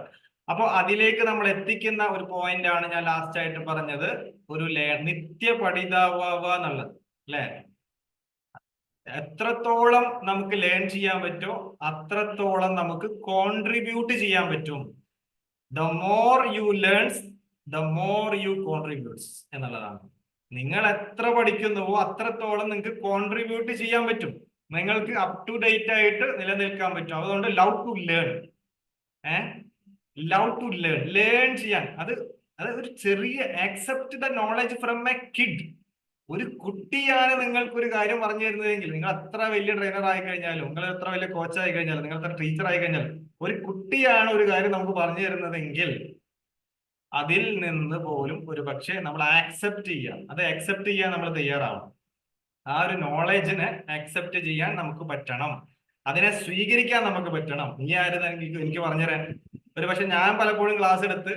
Speaker 1: അപ്പോൾ അതിലേക്ക് നമ്മൾ എത്തിക്കുന്ന ഒരു പോയിന്റ് ആണ് ഞാൻ ലാസ്റ്റ് ആയിട്ട് പറഞ്ഞത്, ഒരു നിത്യ പഠിതാവുക എന്നുള്ളത് അല്ലെ. എത്രത്തോളം നമുക്ക് ലേൺ ചെയ്യാൻ പറ്റുമോ അത്രത്തോളം നമുക്ക് കോൺട്രിബ്യൂട്ട് ചെയ്യാൻ പറ്റും. The more you learns the more you contributes എന്നുള്ളതാണ്. നിങ്ങൾ എത്ര പഠിക്കുന്നുവോ അത്രത്തോളം നിങ്ങൾക്ക് കോൺട്രിബ്യൂട്ട് ചെയ്യാൻ പറ്റും. നിങ്ങൾക്ക് അപ് ടു ഡേറ്റ് ആയിട്ട് നിലനിൽക്കാൻ പറ്റും. അതുകൊണ്ട് ലവ് ടു ലേൺ ചെയ്യാൻ. അത് ഒരു ചെറിയ accept the knowledge from A kid. ഒരു കുട്ടിയാണ് നിങ്ങൾക്ക് ഒരു കാര്യം പറഞ്ഞു തരുന്നതെങ്കിൽ, നിങ്ങൾ എത്ര വലിയ ട്രെയിനർ ആയി കഴിഞ്ഞാലും, നിങ്ങൾ എത്ര വലിയ കോച്ച് ആയി കഴിഞ്ഞാലും, നിങ്ങൾ എത്ര ടീച്ചർ ആയി കഴിഞ്ഞാലും, ഒരു കുട്ടിയാണ് ഒരു കാര്യം നമുക്ക് പറഞ്ഞു തരുന്നതെങ്കിൽ അതിൽ നിന്ന് പോലും ഒരു പക്ഷേ നമ്മൾ ആക്സെപ്റ്റ് ചെയ്യാൻ നമ്മൾ തയ്യാറാവണം. ആ ഒരു നോളജിനെ ആക്സെപ്റ്റ് ചെയ്യാൻ നമുക്ക് പറ്റണം. അതിനെ സ്വീകരിക്കാൻ നമുക്ക് പറ്റണം. നീ ആയിരുന്നു എനിക്ക് പറഞ്ഞുതരാൻ. ഒരു പക്ഷെ ഞാൻ പലപ്പോഴും ക്ലാസ് എടുത്ത്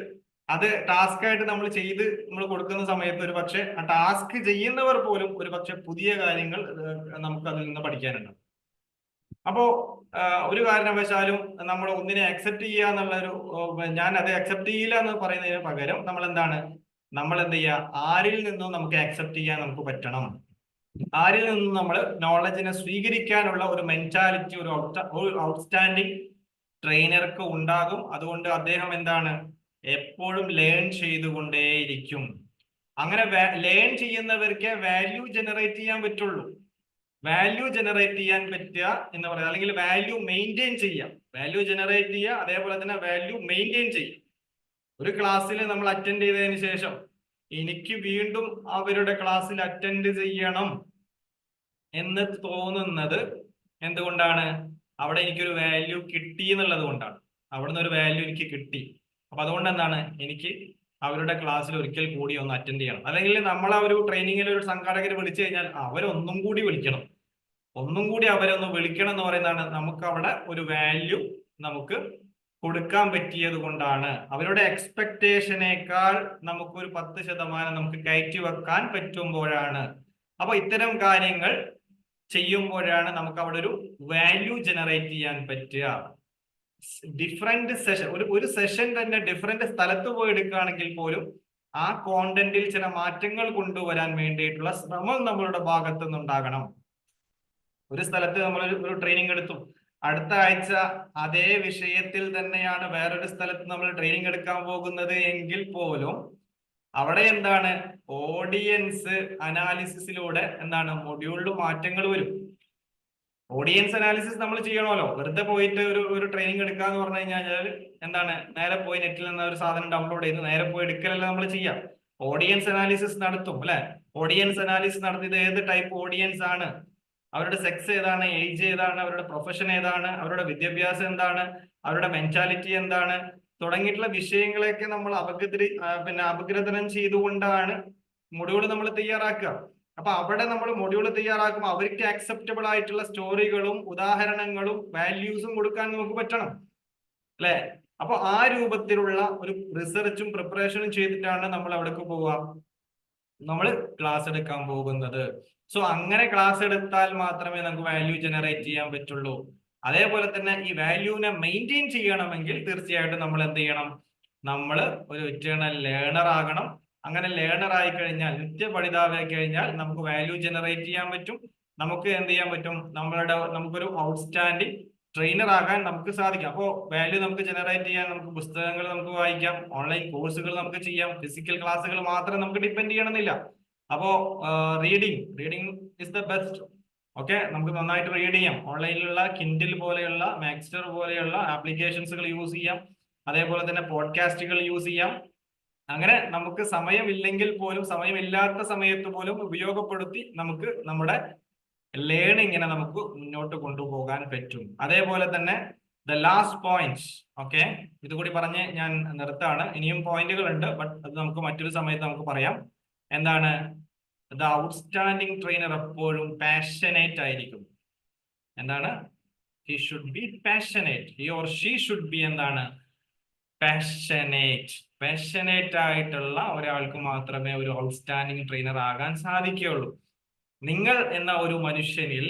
Speaker 1: അത് ടാസ്ക് ആയിട്ട് നമ്മൾ കൊടുക്കുന്ന സമയത്ത് ഒരു പക്ഷെ ആ ടാസ്ക് ചെയ്യുന്നവർ പോലും ഒരു പക്ഷെ പുതിയ കാര്യങ്ങൾ നമുക്ക് അതിൽ നിന്ന് പഠിക്കാനുണ്ട്. അപ്പോ ഒരു കാരണവശാലും നമ്മൾ ഒന്നിനെ അക്സെപ്റ്റ് ചെയ്യുക എന്നുള്ളൊരു, ഞാൻ അത് അക്സെപ്റ്റ് ചെയ്യില്ല എന്ന് പറയുന്നതിന് പകരം നമ്മൾ എന്ത് ചെയ്യുക, ആരിൽ നിന്നും നമുക്ക് അക്സെപ്റ്റ് ചെയ്യാൻ നമുക്ക് പറ്റണം. ആരിൽ നിന്നും നമ്മൾ നോളജിനെ സ്വീകരിക്കാനുള്ള ഒരു മെന്റാലിറ്റി ഒരു ഔട്ട്സ്റ്റാൻഡിങ് ട്രെയിനർക്ക് ഉണ്ടാകും. അതുകൊണ്ട് അദ്ദേഹം എപ്പോഴും ലേൺ ചെയ്തുകൊണ്ടേയിരിക്കും. അങ്ങനെ ലേൺ ചെയ്യുന്നവർക്ക് വാല്യൂ ജനറേറ്റ് ചെയ്യാൻ പറ്റുള്ളൂ. വാല്യൂ ജനറേറ്റ് ചെയ്യാൻ പറ്റുക എന്ന് പറയാം, അല്ലെങ്കിൽ വാല്യൂ മെയിൻറ്റെയിൻ ചെയ്യാം. വാല്യൂ ജനറേറ്റ് ചെയ്യുക, അതേപോലെ തന്നെ വാല്യൂ മെയിൻറ്റെയിൻ ചെയ്യുക. ഒരു ക്ലാസ്സിൽ നമ്മൾ അറ്റൻഡ് ചെയ്തതിന് ശേഷം എനിക്ക് വീണ്ടും അവരുടെ ക്ലാസ്സിൽ അറ്റൻഡ് ചെയ്യണം എന്ന് തോന്നുന്നത് എന്തുകൊണ്ടാണ്? അവിടെ എനിക്കൊരു വാല്യൂ കിട്ടി എന്നുള്ളത് കൊണ്ടാണ്. അവിടെ നിന്ന് ഒരു വാല്യൂ എനിക്ക് കിട്ടി. അപ്പൊ അതുകൊണ്ട് എനിക്ക് അവരുടെ ക്ലാസ്സിൽ ഒരിക്കൽ കൂടി ഒന്ന് അറ്റൻഡ് ചെയ്യണം. അല്ലെങ്കിൽ നമ്മൾ ആ ഒരു ട്രെയിനിങ്ങിൽ ഒരു സംഘാടകർ വിളിച്ചു കഴിഞ്ഞാൽ അവരൊന്നും കൂടി വിളിക്കണം, അവരൊന്ന് വിളിക്കണം എന്ന് പറയുന്നതാണ് നമുക്ക് അവിടെ ഒരു വാല്യൂ നമുക്ക് കൊടുക്കാൻ പറ്റിയത് കൊണ്ടാണ്. അവരുടെ എക്സ്പെക്ടേഷനേക്കാൾ നമുക്കൊരു 10% നമുക്ക് കയറ്റി വെക്കാൻ പറ്റുമ്പോഴാണ്. അപ്പൊ ഇത്തരം കാര്യങ്ങൾ ചെയ്യുമ്പോഴാണ് നമുക്ക് അവിടെ ഒരു വാല്യൂ ജനറേറ്റ് ചെയ്യാൻ പറ്റുക. ഡിഫറെന്റ് സെഷൻ, ഒരു സെഷൻ തന്നെ ഡിഫറെന്റ് സ്ഥലത്ത് പോയി എടുക്കുകയാണെങ്കിൽ പോലും ആ കോണ്ടന്റിൽ ചില മാറ്റങ്ങൾ കൊണ്ടുവരാൻ വേണ്ടിയിട്ടുള്ള ശ്രമം നമ്മളുടെ ഭാഗത്തു നിന്നുണ്ടാകണം. ഒരു സ്ഥലത്ത് നമ്മൾ ഒരു ട്രെയിനിങ് എടുത്തു, അടുത്ത ആഴ്ച അതേ വിഷയത്തിൽ തന്നെയാണ് വേറൊരു സ്ഥലത്ത് നമ്മൾ ട്രെയിനിങ് എടുക്കാൻ പോകുന്നത് എങ്കിൽ പോലും അവിടെ ഓഡിയൻസ് അനാലിസിസിലൂടെ മൊഡ്യൂളിൽ മാറ്റങ്ങൾ വരും. ഓഡിയൻസ് അനാലിസിസ് നമ്മൾ ചെയ്യണമല്ലോ. വെറുതെ പോയിട്ട് ഒരു ട്രെയിനിങ് എടുക്കുക എന്ന് പറഞ്ഞു കഴിഞ്ഞാൽ നേരെ പോയി നെറ്റിൽ നിന്ന് ഒരു സാധനം ഡൗൺലോഡ് ചെയ്ത് നേരെ പോയി എടുക്കലല്ല നമ്മൾ ചെയ്യാം. ഓഡിയൻസ് അനാലിസിസ് നടത്തും അല്ലെ. ഓഡിയൻസ് അനാലിസിസ് നടത്തിയത് ഏത് ടൈപ്പ് ഓഡിയൻസ് ആണ്, അവരുടെ സെക്സ് ഏതാണ്, ഏജ് ഏതാണ്, അവരുടെ പ്രൊഫഷൻ ഏതാണ്, അവരുടെ വിദ്യാഭ്യാസം എന്താണ്, അവരുടെ മെന്റാലിറ്റി എന്താണ് തുടങ്ങിയിട്ടുള്ള വിഷയങ്ങളെയൊക്കെ നമ്മൾ അപഗ്രഥനം ചെയ്തുകൊണ്ടാണ് മൊഡ്യൂൾ നമ്മൾ തയ്യാറാക്കുക. അപ്പൊ അവിടെ നമ്മൾ മൊഡ്യൂൾ തയ്യാറാക്കുമ്പോൾ അവർക്ക് അക്സെപ്റ്റബിൾ ആയിട്ടുള്ള സ്റ്റോറികളും ഉദാഹരണങ്ങളും വാല്യൂസും കൊടുക്കാൻ നമുക്ക് പറ്റണം അല്ലെ. അപ്പൊ ആ രൂപത്തിലുള്ള ഒരു റിസർച്ചും പ്രിപ്പറേഷനും ചെയ്തിട്ടാണ് നമ്മൾ അവിടേക്ക് പോവുക, നമ്മൾ ക്ലാസ് എടുക്കാൻ പോകുന്നത്. സോ അങ്ങനെ ക്ലാസ് എടുത്താൽ മാത്രമേ നമുക്ക് വാല്യൂ ജനറേറ്റ് ചെയ്യാൻ പറ്റുള്ളൂ. അതേപോലെ തന്നെ ഈ വാല്യൂവിനെ മെയിൻറ്റെയിൻ ചെയ്യണമെങ്കിൽ തീർച്ചയായിട്ടും നമ്മൾ എന്ത് ചെയ്യണം? നമ്മൾ ഒരു ഇറ്റേണൽ ലേണർ ആകണം. അങ്ങനെ ലേണർ ആയി കഴിഞ്ഞാൽ, നിത്യപഠിതാവായി കഴിഞ്ഞാൽ നമുക്ക് വാല്യൂ ജനറേറ്റ് ചെയ്യാൻ പറ്റും. നമുക്ക് എന്ത് ചെയ്യാൻ പറ്റും? നമുക്കൊരു ഔട്ട്സ്റ്റാൻഡിങ് ട്രെയിനർ ആകാൻ നമുക്ക് സാധിക്കും. അപ്പോൾ വാല്യൂ നമുക്ക് ജനറേറ്റ് ചെയ്യാൻ നമുക്ക് പുസ്തകങ്ങൾ നമുക്ക് വായിക്കാം, ഓൺലൈൻ കോഴ്സുകൾ നമുക്ക് ചെയ്യാം, ഫിസിക്കൽ ക്ലാസ്സുകൾ മാത്രം നമുക്ക് ഡിപ്പെൻഡ് ചെയ്യണമെന്നില്ല. അപ്പോ reading is the best. Okay, നമുക്ക് നന്നായിട്ട് റീഡ് ചെയ്യാം. ഓൺലൈനിലുള്ള കിൻഡിൽ പോലെയുള്ള, മാക്സ്റ്റർ പോലെയുള്ള ആപ്ലിക്കേഷൻസുകൾ യൂസ് ചെയ്യാം. അതേപോലെ തന്നെ പോഡ്കാസ്റ്റുകൾ യൂസ് ചെയ്യാം. അങ്ങനെ നമുക്ക് സമയമില്ലെങ്കിൽ പോലും, സമയമില്ലാത്ത സമയത്ത് പോലും ഉപയോഗപ്പെടുത്തി നമുക്ക് നമ്മുടെ ലേണിങ്ങിനെ നമുക്ക് മുന്നോട്ട് കൊണ്ടുപോകാൻ പറ്റും. അതേപോലെ തന്നെ ദ ലാസ്റ്റ് പോയിന്റ്, ഓക്കെ, ഇതുകൂടി പറഞ്ഞ് ഞാൻ നിർത്താണ്. ഇനിയും പോയിന്റുകൾ ഉണ്ട്, ബട്ട് അത് നമുക്ക് മറ്റൊരു സമയത്ത് നമുക്ക് പറയാം. എന്താണ്? ദ ഔട്ട്സ്റ്റാൻഡിങ് ട്രെയിനർ എപ്പോഴും പാഷനേറ്റ് ആയിരിക്കും. എന്താണ്? He should be passionate. He or she should be എന്താണ്? പാഷനേറ്റ് ആയിട്ടുള്ള ഒരാൾക്ക് മാത്രമേ ഒരു ഔട്ട്സ്റ്റാൻഡിങ് ട്രെയിനർ ആകാൻ സാധിക്കുകയുള്ളൂ. നിങ്ങൾ എന്ന ഒരു മനുഷ്യനിൽ,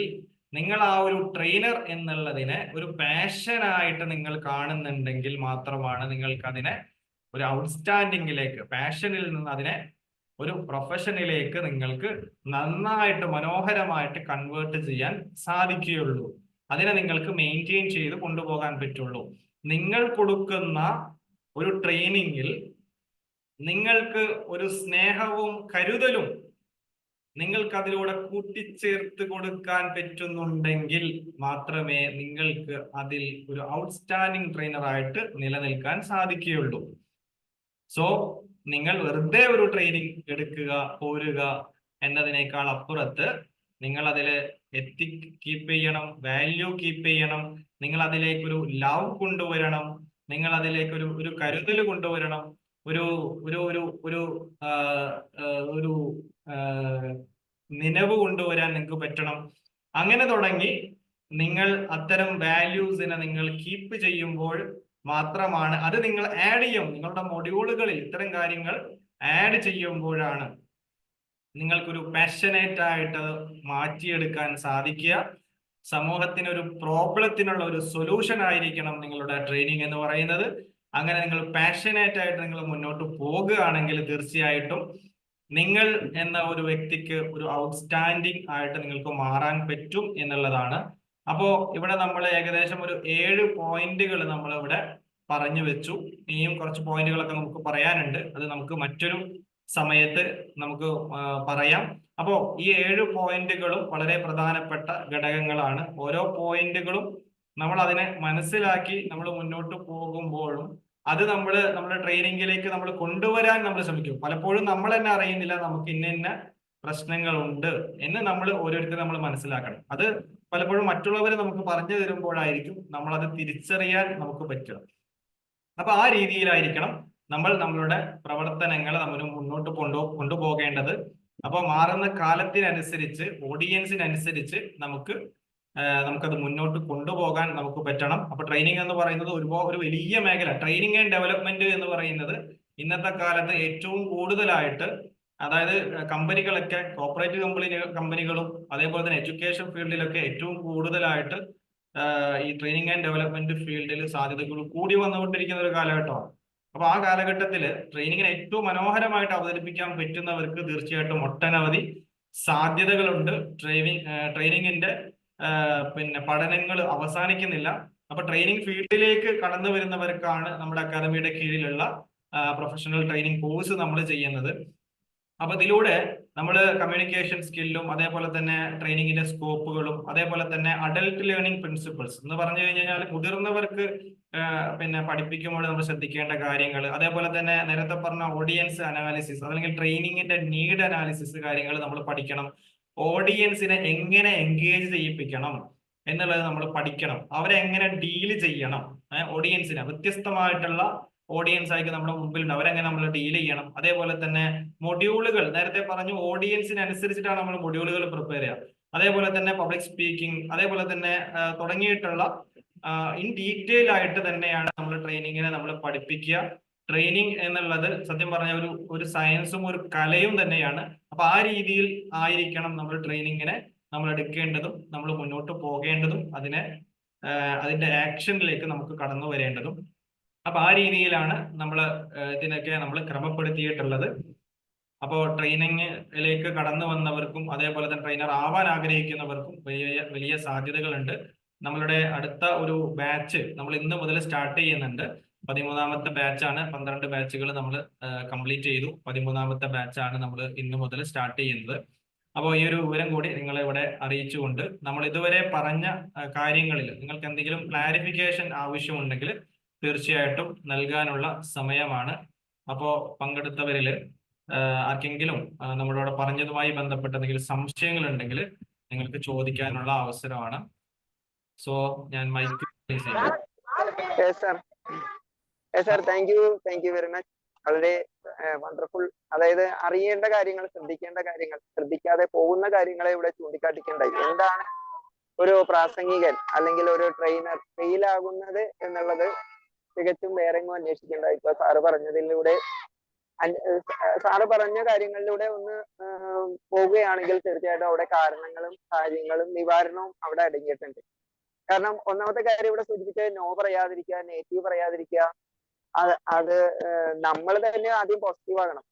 Speaker 1: നിങ്ങൾ ആ ഒരു ട്രെയിനർ എന്നുള്ളതിനെ ഒരു പാഷനായിട്ട് നിങ്ങൾ കാണുന്നുണ്ടെങ്കിൽ മാത്രമാണ് നിങ്ങൾക്ക് അതിനെ ഒരു ഔട്ട്സ്റ്റാൻഡിങ്ങിലേക്ക്, പാഷനിൽ നിന്ന് അതിനെ ഒരു പ്രൊഫഷനിലേക്ക് നിങ്ങൾക്ക് നന്നായിട്ട് മനോഹരമായിട്ട് കൺവേർട്ട് ചെയ്യാൻ സാധിക്കുകയുള്ളൂ. അതിനെ നിങ്ങൾക്ക് മെയിൻറ്റെയിൻ ചെയ്ത് കൊണ്ടുപോകാൻ പറ്റുള്ളൂ. നിങ്ങൾ കൊടുക്കുന്ന ഒരു ട്രെയിനിങ്ങിൽ നിങ്ങൾക്ക് ഒരു സ്നേഹവും കരുതലും നിങ്ങൾക്ക് അതിലൂടെ കൂട്ടിച്ചേർത്ത് കൊടുക്കാൻ പറ്റുന്നുണ്ടെങ്കിൽ മാത്രമേ നിങ്ങൾക്ക് അതിൽ ഒരു ഔട്ട്സ്റ്റാൻഡിങ് ട്രെയിനറായിട്ട് നിലനിൽക്കാൻ സാധിക്കുകയുള്ളൂ. സോ നിങ്ങൾ വെറുതെ ഒരു ട്രെയിനിങ് എടുക്കുക, പോരുക എന്നതിനേക്കാൾ അപ്പുറത്ത് നിങ്ങൾ അതിൽ എത്തിക് കീപ്പ് ചെയ്യണം, വാല്യൂ കീപ്പ് ചെയ്യണം, നിങ്ങൾ അതിലേക്ക് ഒരു ലവ് കൊണ്ടുവരണം, നിങ്ങൾ അതിലേക്ക് ഒരു കരുതൽ കൊണ്ടുവരണം, ഒരു ഒരു ഒരു ഒരു ഒരു നിലവ് കൊണ്ടുവരാൻ നിങ്ങൾക്ക് പറ്റണം. അങ്ങനെ തുടങ്ങി നിങ്ങൾ അത്തരം വാല്യൂസിനെ നിങ്ങൾ കീപ്പ് ചെയ്യുമ്പോൾ മാത്രമാണ് അത് നിങ്ങൾ ആഡ് ചെയ്യും. നിങ്ങളുടെ മൊഡ്യൂളുകളിൽ ഇത്തരം കാര്യങ്ങൾ ആഡ് ചെയ്യുമ്പോഴാണ് നിങ്ങൾക്കൊരു പാഷനേറ്റ് ആയിട്ട് മാറ്റിയെടുക്കാൻ സാധിക്കുക. സമൂഹത്തിന് ഒരു പ്രോബ്ലത്തിനുള്ള ഒരു സൊല്യൂഷൻ ആയിരിക്കണം നിങ്ങളുടെ ട്രെയിനിങ് എന്ന് പറയുന്നത്. അങ്ങനെ നിങ്ങൾ പാഷനേറ്റ് ആയിട്ട് നിങ്ങൾ മുന്നോട്ട് പോകുകയാണെങ്കിൽ തീർച്ചയായിട്ടും നിങ്ങൾ എന്ന ഒരു വ്യക്തിക്ക് ഒരു ഔട്ട്സ്റ്റാൻഡിങ് ആയിട്ട് നിങ്ങൾക്ക് മാറാൻ പറ്റും എന്നുള്ളതാണ്. അപ്പോ ഇവിടെ നമ്മൾ ഏകദേശം ഒരു 7 പോയിന്റുകൾ നമ്മൾ ഇവിടെ പറഞ്ഞു വെച്ചു. ഇനിയും കുറച്ച് പോയിന്റുകളൊക്കെ നമുക്ക് പറയാനുണ്ട്. അത് നമുക്ക് മറ്റൊരു സമയത്ത് നമുക്ക് പറയാം. അപ്പോ ഈ 7 പോയിന്റുകളും വളരെ പ്രധാനപ്പെട്ട ഘടകങ്ങളാണ്. ഓരോ പോയിന്റുകളും നമ്മൾ അതിനെ മനസ്സിലാക്കി നമ്മൾ മുന്നോട്ട് പോകുമ്പോഴും അത് നമ്മുടെ ട്രെയിനിങ്ങിലേക്ക് നമ്മൾ കൊണ്ടുവരാൻ നമ്മൾ ശ്രമിക്കും. പലപ്പോഴും നമ്മൾ തന്നെ അറിയുന്നില്ല നമുക്ക് ഇന്ന പ്രശ്നങ്ങളുണ്ട് എന്ന് നമ്മൾ ഓരോരുത്തരും നമ്മൾ മനസ്സിലാക്കണം. അത് പലപ്പോഴും മറ്റുള്ളവർ നമുക്ക് പറഞ്ഞു തരുമ്പോഴായിരിക്കും നമ്മൾ അത് തിരിച്ചറിയാൻ നമുക്ക് പറ്റുക. അപ്പൊ ആ രീതിയിലായിരിക്കണം നമ്മൾ നമ്മളുടെ പ്രവർത്തനങ്ങൾ നമ്മൾ മുന്നോട്ട് കൊണ്ടുപോകേണ്ടത്. അപ്പൊ മാറുന്ന കാലത്തിനനുസരിച്ച്, ഓഡിയൻസിനനുസരിച്ച് നമുക്കത് മുന്നോട്ട് കൊണ്ടുപോകാൻ നമുക്ക് പറ്റണം. അപ്പൊ ട്രെയിനിങ് എന്ന് പറയുന്നത് ഒരു വലിയ മേഖല. ട്രെയിനിങ് ആൻഡ് ഡെവലപ്മെന്റ് എന്ന് പറയുന്നത് ഇന്നത്തെ കാലത്ത് ഏറ്റവും കൂടുതലായിട്ട്, അതായത് കമ്പനികളൊക്കെ, കോർപ്പറേറ്റ് കമ്പനികളും അതേപോലെ തന്നെ എഡ്യൂക്കേഷൻ ഫീൽഡിലൊക്കെ ഏറ്റവും കൂടുതലായിട്ട് ഈ ട്രെയിനിങ് ആൻഡ് ഡെവലപ്മെന്റ് ഫീൽഡിൽ സാധ്യതകൾ കൂടി വന്നുകൊണ്ടിരിക്കുന്ന ഒരു കാലഘട്ടമാണ്. അപ്പൊ ആ കാലഘട്ടത്തിൽ ട്രെയിനിങ്ങിനെ ഏറ്റവും മനോഹരമായിട്ട് അവതരിപ്പിക്കാൻ പറ്റുന്നവർക്ക് തീർച്ചയായിട്ടും ഒട്ടനവധി സാധ്യതകളുണ്ട്. ട്രെയിനിങ്ങിന്റെ പഠനങ്ങൾ അവസാനിക്കുന്നില്ല. അപ്പൊ ട്രെയിനിങ് ഫീൽഡിലേക്ക് കടന്നു വരുന്നവർക്കാണ് നമ്മുടെ അക്കാദമിയുടെ കീഴിലുള്ള പ്രൊഫഷണൽ ട്രെയിനിങ് കോഴ്സ് നമ്മൾ ചെയ്യുന്നത്. അപ്പൊ ഇതിലൂടെ നമ്മൾ കമ്മ്യൂണിക്കേഷൻ സ്കില്ലും അതേപോലെ തന്നെ ട്രെയിനിങ്ങിന്റെ സ്കോപ്പുകളും അതേപോലെ തന്നെ അഡൽട്ട് ലേണിംഗ് പ്രിൻസിപ്പിൾസ് എന്ന് പറഞ്ഞു കഴിഞ്ഞാൽ മുതിർന്നവർക്ക് പഠിപ്പിക്കുമ്പോൾ നമ്മൾ ശ്രദ്ധിക്കേണ്ട കാര്യങ്ങൾ, അതേപോലെ തന്നെ നേരത്തെ പറഞ്ഞ ഓഡിയൻസ് അനാലിസിസ് അല്ലെങ്കിൽ ട്രെയിനിങ്ങിന്റെ നീഡ് അനാലിസിസ് കാര്യങ്ങൾ നമ്മൾ പഠിക്കണം. ഓഡിയൻസിനെ എങ്ങനെ എൻഗേജ് ചെയ്യിപ്പിക്കണം എന്നുള്ളത് നമ്മൾ പഠിക്കണം. അവരെ എങ്ങനെ ഡീല് ചെയ്യണം, ഓഡിയൻസിനെ വ്യത്യസ്തമായിട്ടുള്ള ഓഡിയൻസ് ആയിരിക്കും നമ്മുടെ മുമ്പിലുണ്ട്, അവരെങ്ങനെ നമ്മൾ ഡീൽ ചെയ്യണം. അതേപോലെ തന്നെ മൊഡ്യൂളുകൾ നേരത്തെ പറഞ്ഞു, ഓഡിയൻസിനനുസരിച്ചിട്ടാണ് നമ്മൾ മൊഡ്യൂളുകൾ പ്രിപ്പയർ ചെയ്യുക. അതേപോലെ തന്നെ പബ്ലിക് സ്പീക്കിംഗ്, അതേപോലെ തന്നെ തുടങ്ങിയിട്ടുള്ള ഇൻ ഡീറ്റെയിൽ ആയിട്ട് തന്നെയാണ് നമ്മൾ ട്രെയിനിങ്ങിനെ നമ്മൾ പഠിപ്പിക്കുക. ട്രെയിനിങ് എന്നുള്ളത് സത്യം പറഞ്ഞ ഒരു സയൻസും ഒരു കലയും തന്നെയാണ്. അപ്പൊ ആ രീതിയിൽ ആയിരിക്കണം നമ്മൾ ട്രെയിനിങ്ങിനെ നമ്മൾ എടുക്കേണ്ടതും നമ്മൾ മുന്നോട്ട് പോകേണ്ടതും അതിനെ അതിന്റെ ആക്ഷനിലേക്ക് നമുക്ക് കടന്നു വരേണ്ടതും. അപ്പൊ ആ രീതിയിലാണ് നമ്മൾ ഇതിനൊക്കെ നമ്മൾ ക്രമപ്പെടുത്തിയിട്ടുള്ളത്. അപ്പോൾ ട്രെയിനിങ്ങിലേക്ക് കടന്നു വന്നവർക്കും അതേപോലെ തന്നെ ട്രെയിനർ ആവാൻ ആഗ്രഹിക്കുന്നവർക്കും വലിയ വലിയ സാധ്യതകളുണ്ട്. നമ്മളുടെ അടുത്ത ഒരു ബാച്ച് നമ്മൾ ഇന്ന് മുതൽ സ്റ്റാർട്ട് ചെയ്യുന്നുണ്ട്. 13ാമത്തെ ബാച്ചാണ്. 12 ബാച്ചുകൾ നമ്മൾ കംപ്ലീറ്റ് ചെയ്തു. 13ാമത്തെ ബാച്ചാണ് നമ്മൾ ഇന്ന് മുതൽ സ്റ്റാർട്ട് ചെയ്യുന്നത്. അപ്പോൾ ഈ ഒരു വിവരം കൂടി നിങ്ങളെ ഇവിടെ അറിയിച്ചുകൊണ്ട് നമ്മൾ ഇതുവരെ പറഞ്ഞ കാര്യങ്ങളിൽ നിങ്ങൾക്ക് എന്തെങ്കിലും ക്ലാരിഫിക്കേഷൻ ആവശ്യമുണ്ടെങ്കിൽ തീർച്ചയായിട്ടും നൽകാനുള്ള സമയമാണ്. അപ്പോൾ പങ്കെടുത്തവരിൽ ആർക്കെങ്കിലും നമ്മളോട് പറഞ്ഞതുമായി ബന്ധപ്പെട്ട എന്തെങ്കിലും സംശയങ്ങൾ ഉണ്ടെങ്കിൽ നിങ്ങൾക്ക് ചോദിക്കാനുള്ള അവസരമാണ്. സോ ഞാൻ മൈക്ക് പ്ലേസ് ചെയ്യാം.
Speaker 3: Thank you very much. വളരെ വണ്ടർഫുൾ. അതായത് അറിയേണ്ട കാര്യങ്ങൾ, ശ്രദ്ധിക്കേണ്ട കാര്യങ്ങൾ, ശ്രദ്ധിക്കാതെ പോകുന്ന കാര്യങ്ങളെ ഇവിടെ ചൂണ്ടിക്കാട്ടിക്കണ്ടായി. എന്താണ് ഒരു പ്രാസംഗികൻ അല്ലെങ്കിൽ ഒരു ട്രെയിനർ ഫെയിൽ ആകുന്നത് എന്നുള്ളത് തികച്ചും വേറെങ്ങും അന്വേഷിക്കേണ്ട. ഇപ്പൊ സാറ് പറഞ്ഞതിലൂടെ, സാറ് പറഞ്ഞ കാര്യങ്ങളിലൂടെ ഒന്ന് പോവുകയാണെങ്കിൽ തീർച്ചയായിട്ടും അവിടെ കാരണങ്ങളും കാര്യങ്ങളും നിവാരണവും അവിടെ അടങ്ങിയിട്ടുണ്ട്. കാരണം ഒന്നാമത്തെ കാര്യം ഇവിടെ സൂചിപ്പിച്ചത് നോ പറയാതിരിക്കുക, നെഗറ്റീവ് പറയാതിരിക്കുക. അത് നമ്മൾ തന്നെ ആദ്യം പോസിറ്റീവ് ആകണം.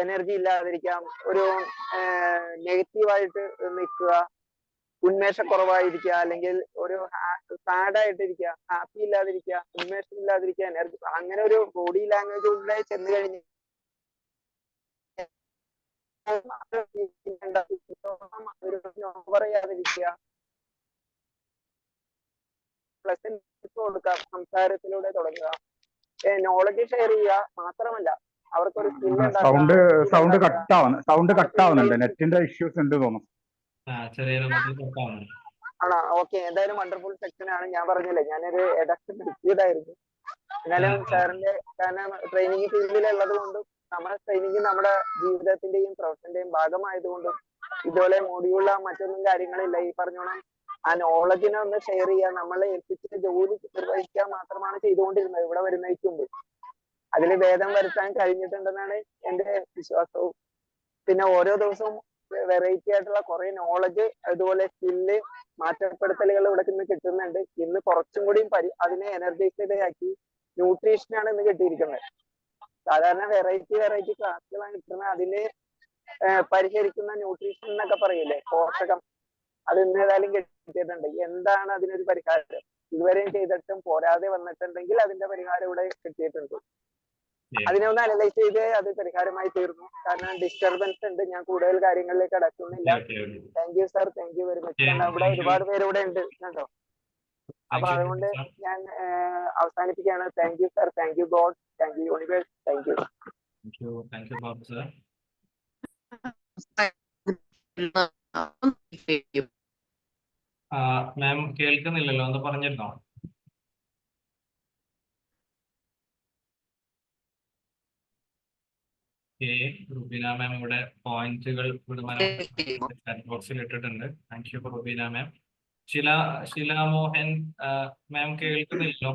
Speaker 3: എനർജി ഇല്ലാതിരിക്കാം, ഒരു നെഗറ്റീവായിട്ട് നിൽക്കുക, ഉന്മേഷക്കുറവായിരിക്കുക, അല്ലെങ്കിൽ ഒരു സാഡായിട്ടിരിക്കുക, ഹാപ്പി ഇല്ലാതിരിക്കുക, ഉന്മേഷം ഇല്ലാതിരിക്കുക, എനർജി, അങ്ങനെ ഒരു ബോഡി ലാംഗ്വേജിലൂടെ ചെന്ന് കഴിഞ്ഞ് പറയാതിരിക്കുക, പ്ലസന്റ് കൊടുക്കുക, സംസാരത്തിലൂടെ തുടങ്ങുക, നോളജ് ഷെയർ ചെയ്യുക. മാത്രമല്ല അവർക്കൊരു
Speaker 2: സൗണ്ട് കട്ടാവുന്നുണ്ട്. നെറ്റിന്റെ ഇഷ്യൂസ് ഉണ്ട് തോന്നുന്നു.
Speaker 3: ആണോ? ഓക്കെ, എന്തായാലും വണ്ടർഫുൾ സെക്ഷൻ ആണ്. ഞാൻ പറഞ്ഞില്ലേ, ഞാനൊരു ഇടക്ക് പിടിച്ചതായിരുന്നു. എന്നാലും സാറിന്റെ, കാരണം ട്രെയിനിങ് ഫീൽഡിലുള്ളത് കൊണ്ടും നമ്മുടെ ട്രെയിനിങ് നമ്മുടെ ജീവിതത്തിന്റെയും പ്രൊഫഷന്റെയും ഭാഗമായതുകൊണ്ടും ഇതുപോലെ മോഡ്യൂളോ മറ്റൊന്നും കാര്യങ്ങളില്ല. ഈ പറഞ്ഞോണം ആ നോളജിനെ ഒന്ന് ഷെയർ ചെയ്യാൻ, നമ്മളെ ഏൽപ്പിച്ച ജോലി നിർവഹിക്കാൻ മാത്രമാണ് ചെയ്തുകൊണ്ടിരുന്നത് ഇവിടെ വരുന്നതിന് മുമ്പ്. അതിൽ ഭേദം വരുത്താൻ കഴിഞ്ഞിട്ടുണ്ടെന്നാണ് എന്റെ വിശ്വാസവും. പിന്നെ ഓരോ ദിവസവും വെറൈറ്റി ആയിട്ടുള്ള കുറെ നോളജ്, അതുപോലെ സ്കില്ല് മാറ്റപ്പെടുത്തലുകൾ ഇവിടെ നിന്ന് കിട്ടുന്നുണ്ട്. ഇന്ന് കുറച്ചും കൂടിയും അതിനെ എനർജൈസ്ഡ് ആക്കി ന്യൂട്രീഷനാണ് ഇന്ന് കിട്ടിയിരിക്കുന്നത്. സാധാരണ വെറൈറ്റി ക്ലാസ്സുകളാണ് കിട്ടുന്നത്. അതിന് പരിഹരിക്കുന്ന ന്യൂട്രീഷൻ എന്നൊക്കെ പറയില്ലേ, പോഷകം, അത് ഇന്ന് ഏതായാലും കിട്ടിയിട്ടുണ്ട്. എന്താണ് അതിനൊരു പരിഹാരം? ഇതുവരെയും ചെയ്തിട്ടും പോരാതെ വന്നിട്ടുണ്ടെങ്കിൽ അതിന്റെ പരിഹാരം ഇവിടെ കിട്ടിയിട്ടുണ്ട്. അതിനെ ഒന്ന് അനലൈസ് ചെയ്ത് അത് പരിഹാരമായി തീർന്നു. കാരണം ഡിസ്റ്റർബൻസ് ഉണ്ട്. ഞാൻ കൂടുതൽ കാര്യങ്ങളിലേക്ക് അടക്കുന്നില്ല. Thank you sir, thank you very much. ഇവിടെ ഒരുപാട് പേര് ഇവിടെ ഉണ്ട് കേട്ടോ. അപ്പൊ അതുകൊണ്ട് ഞാൻ അവസാനിപ്പിക്കുകയാണ്. Thank you sir, thank you God, thank you universe, thank you.
Speaker 1: Ma'am കേൾക്കുന്നില്ലല്ലോ, ഒന്ന് പറഞ്ഞിരുന്നോ? റുബീന മാം ഇവിടെ പോയിന്റുകൾ ചാറ്റ് ബോക്സിൽ ഇട്ടിട്ടുണ്ട്. താങ്ക് യു റുബീന മാം. ശില മോഹൻ മാം കേൾക്കുന്നില്ലല്ലോ?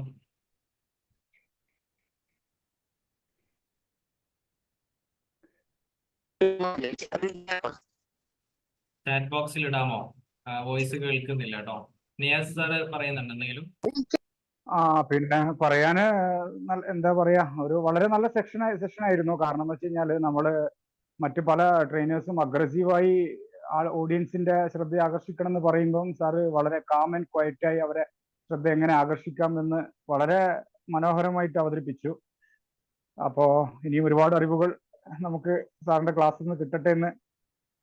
Speaker 1: ചാറ്റ് ബോക്സിൽ ഇടാമോ? വോയിസ് കേൾക്കുന്നില്ല കേട്ടോ. നിയാസ് സാറ് പറയുന്നുണ്ട് എന്തെങ്കിലും?
Speaker 2: പിന്നെ പറയാന് എന്താ പറയാ, ഒരു വളരെ നല്ല സെഷൻ ആയിരുന്നു. കാരണം എന്ന് വെച്ച് കഴിഞ്ഞാല് നമ്മള് മറ്റു പല ട്രെയിനേഴ്സും അഗ്രസീവായി ഓഡിയൻസിന്റെ ശ്രദ്ധ ആകർഷിക്കണം എന്ന് പറയുമ്പം സാറ് വളരെ കാം ആൻഡ് ക്വയറ്റായി അവരെ ശ്രദ്ധ എങ്ങനെ ആകർഷിക്കാം എന്ന് വളരെ മനോഹരമായിട്ട് അവതരിപ്പിച്ചു. അപ്പോ ഇനിയും ഒരുപാട് അറിവുകൾ നമുക്ക് സാറിന്റെ ക്ലാസ്സിൽ നിന്ന് കിട്ടട്ടെ എന്ന്